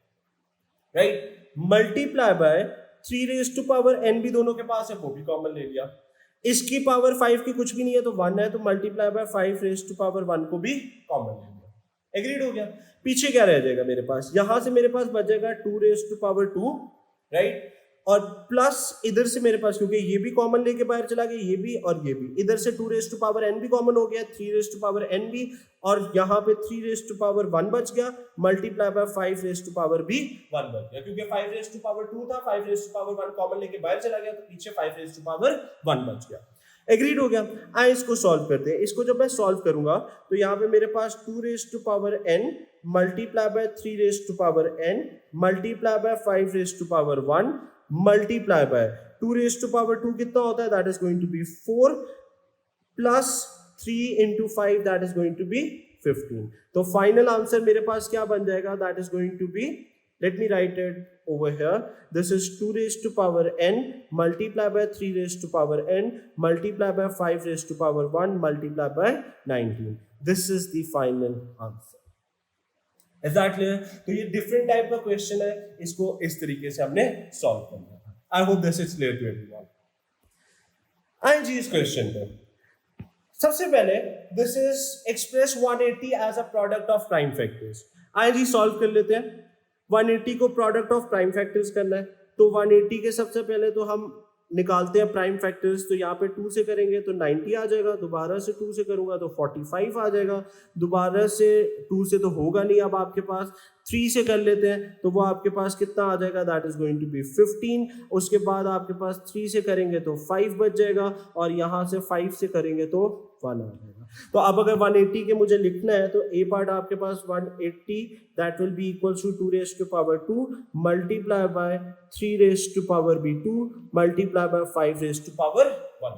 right, multiply bye 3 raise to power n भी दोनों के पास है, वो भी कॉमन ले लिया। इसकी पावर 5 की कुछ भी नहीं है तो 1 है, तो multiply bye 5 raise to power 1 को भी कॉमन ले लिया। एग्रीड हो गया। पीछे क्या रह जाएगा मेरे पास, यहां से मेरे पास बच जाएगा 2 रेज़ टू पावर 2, राइट, और प्लस इधर से मेरे पास, क्योंकि ये भी कॉमन लेके बाहर चला गया, ये भी और ये भी, इधर से 2 रेज़ टू पावर n भी कॉमन हो गया, 3 रेज़ टू पावर n भी, और यहाँ पे 3 रेज़ टू पावर 1 बच गया, multiply bye 5 raise to power भी 1 बच गया, क्योंकि 5 रेज़ टू पावर 2 था, 5 रेज़ टू पावर 1 कॉमन लेके बाहर चला गया, तो पीछे 5 रेज़ टू पावर 1 बच गया। एग्रीड हो गया। आए इसको सॉल्व करते हैं। इसको जब मैं सॉल्व करूंगा तो यहाँ पे मेरे पास 2 raise to power n multiply bye 3 raise to power n multiply bye 5 raise to power 1 multiply by 2 raise to power 2 कितना होता है, that is going to be 4 plus 3 into 5 that is going to be 15। तो final answer मेरे पास क्या बन जाएगा, that is going to be, let me write it over here, this is 2 raised to power n multiply by 3 raised to power n multiply by 5 raised to power 1 multiply by 19. This is the final answer. Is that clear? तो ये different type का question है, इसको इस तरीके से हमने solve करना है। I hope this is clear to everyone. आइए जी इस question पे। सबसे पहले this is express 180 as a product of prime factors. आइए जी solve कर लेते हैं। 180 को प्रोडक्ट ऑफ प्राइम फैक्टर्स करना है, तो 180 के सबसे पहले तो हम निकालते हैं प्राइम फैक्टर्स। तो यहाँ पे 2 से करेंगे तो 90 आ जाएगा, दोबारा से 2 से करूंगा तो 45 आ जाएगा, दोबारा से 2 से तो होगा नहीं, अब आपके पास 3 से कर लेते हैं तो वो आपके पास कितना आ जाएगा, that is going to be 15। उसके बाद आपके पास 3 से करेंगे तो 5 बच जाएगा, और यहाँ से 5 से करेंगे तो 1 आ जाएगा। तो अब अगर 180 के मुझे लिखना है तो ए पार्ट आपके पास 180 that will be equals to 2 raise to power 2 multiply by 3 raise to power B 2 multiply by 5 raise to power 1।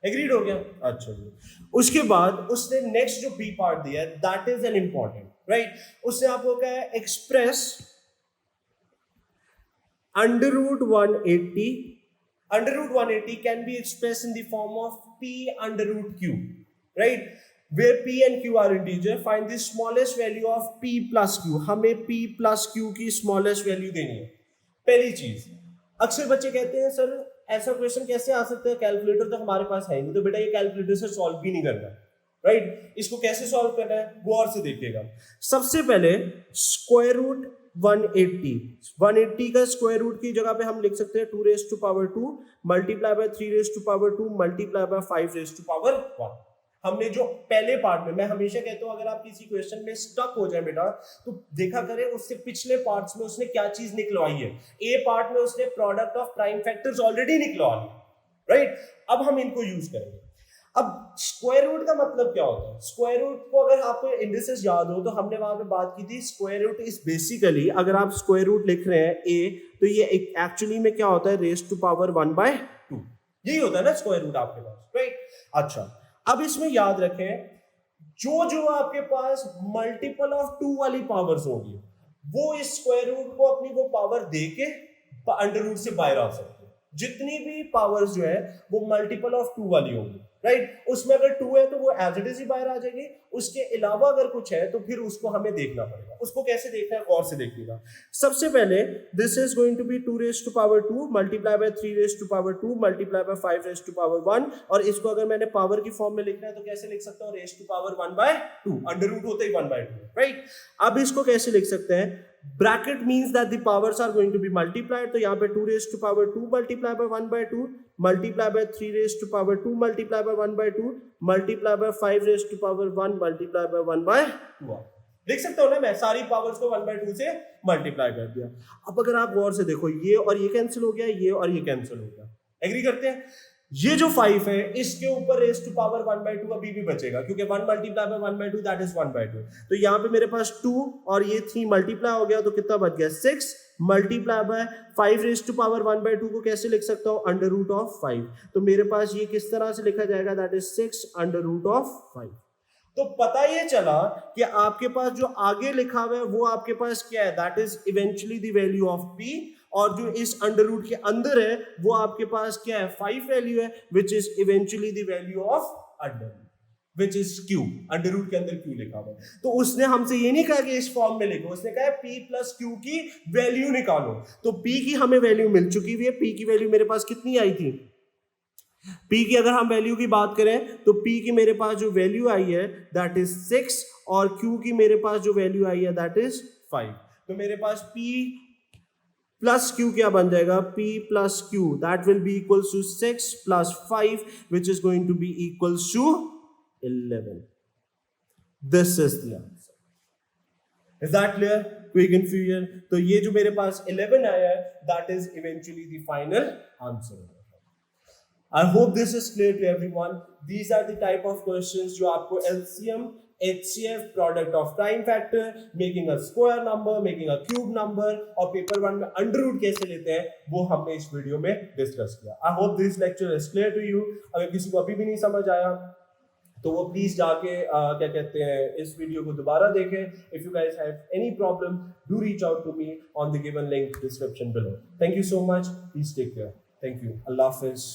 Agreed हो गया। अच्छा जी, उसके बाद उसने नेक्स्ट जो बी पार्ट दिया है that is an important, right. उसने आपको क्या है, express under root 180, under root 180 can be express in the form of p under root q, right, where p and q are integer. Find the smallest value of p plus q. हमें p plus q की smallest value देनी है। पहली चीज, अक्सर बच्चे कहते हैं सर ऐसा क्वेश्चन कैसे आ सकता है, कैलकुलेटर तो हमारे पास है नहीं। तो बेटा ये कैलकुलेटर से सॉल्व भी नहीं करना, राइट। इसको कैसे सॉल्व करना है गौर से देखिएगा। सबसे पहले स्क्वायर रूट 180 का स्क्वायर रूट की जगह पे हम लिख सकते हैं 2 raise to power 2 multiply by 3 raise to power 2 multiply by 5 raise to power 1। हमने जो पहले पार्ट में, मैं हमेशा कहता हूं अगर आप किसी क्वेश्चन में स्टक हो जाए बेटा तो देखा करें उससे पिछले पार्ट्स में उसने क्या चीज निकलवाई है। ए पार्ट में उसने product of prime factors already निकलवा ली, राइट। अब हम इनको यूज करेंगे। अब स्क्वायर रूट का मतलब क्या होता है, स्क्वायर रूट को अगर आपको इंडिसेस याद हो तो हमने वहां पे बात की थी, स्क्वायर रूट इज बेसिकली, अगर आप स्क्वायर रूट लिख रहे हैं ए तो ये एक्चुअली में क्या होता है, रेज़ टू पावर 1/2, यही होता है ना स्क्वायर रूट आपके पास, राइट। अच्छा, अब इसमें याद रखें जो जो आपके पास मल्टीपल ऑफ 2 वाली पावर्स होगी वो इस स्क्वायर रूट को अपनी वो पावर देके अंडर रूट से बाहर आ सकते हैं, जितनी भी पावर्स जो है वो मल्टीपल ऑफ 2 वाली होंगी, राइट। उसमें अगर 2 है तो वो एज इट इज ही बाहर आ जाएगी, उसके अलावा अगर कुछ है तो फिर उसको हमें देखना पड़ेगा। उसको कैसे देखना है, गौर से देखिएगा। सबसे पहले this is going to be 2 raise to power 2 multiply by 3 raise to power 2 multiply by 5 raise to power 1, और इसको अगर मैंने पावर की फॉर्म में लिखना है तो कैसे लिख सकता हूं, raise to power 1/2, under root होते ही 1/2, राइट। अब इसको कैसे लिख सकते हैं, bracket means that the powers are going to be multiplied, तो यहां पे 2 raise to power 2 multiply by 1/2 multiply bye 3 raise to power 2 multiply by 1/2 multiply bye 5 raise to power 1 multiply by 1/2। लिख सकते हो ना, मैं सारी पावर्स को 1/2 से मल्टीप्लाई कर दिया। अब अगर आप गौर से देखो, ये और ये कैंसिल हो गया, ये और ये कैंसिल हो गया, एग्री करते हैं। ये जो 5 है इसके ऊपर रेज टू पावर 1/2 अभी भी बचेगा, क्योंकि 1 मल्टीप्लाई बाय 1/2 दैट इज 1/2। तो यहाँ पे मेरे पास 2 और ये 3 मल्टीप्लाई हो गया, तो कितना बच गया, 6 multiply bye 5 raise to power 1/2 को कैसे लिख सकता हूँ, अंडर रूट ऑफ 5। तो मेरे पास ये किस तरह से लिखा जाएगा, that is 6 under root of 5। तो पता ये चला कि आपके पास जो आगे लिखा हुआ है वो आपके पास क्या है, that is eventually the value of p, और जो इस अंडर रूट के अंदर है वो आपके पास क्या है, 5 वैल्यू है, which is eventually the value of under root, which is q, under root के अंदर q लिखा हुआ है। तो उसने हमसे ये नहीं कहा कि इस फॉर्म में लिखो, उसने कहा p प्लस q की वैल्यू निकालो। तो p की हमें वैल्यू मिल चुकी हुई है, p की वैल्यू मेरे पास कितनी आई थी, P की अगर हम वैल्यू की बात करें तो P की मेरे पास जो वैल्यू आई है दैट इज 6, और Q की मेरे पास जो वैल्यू आई है दैट इज 5। तो मेरे पास P प्लस Q क्या बन जाएगा, P plus Q that will be equals to 6 plus 5 which is going to be equals to 11। This is the answer. Is that clear, कोई कंफ्यूजन? तो ये जो मेरे पास 11 आया है that is eventually the final answer. I hope this is clear to everyone. These are the type of questions जो आपको LCM, HCF, product of prime factor, making a square number, making a cube number, और paper 1 में under root कैसे लेते हैं वो हमने इस वीडियो में डिस्कस किया। I hope this lecture is clear to you. अगर किसी को अभी भी नहीं समझ आया तो वो प्लीज जाके क्या कहते हैं इस वीडियो को दोबारा देखें। If you guys have any problem, do reach out to me on the given link description below. Thank you so much. Please take care. Thank you. Allah Hafiz.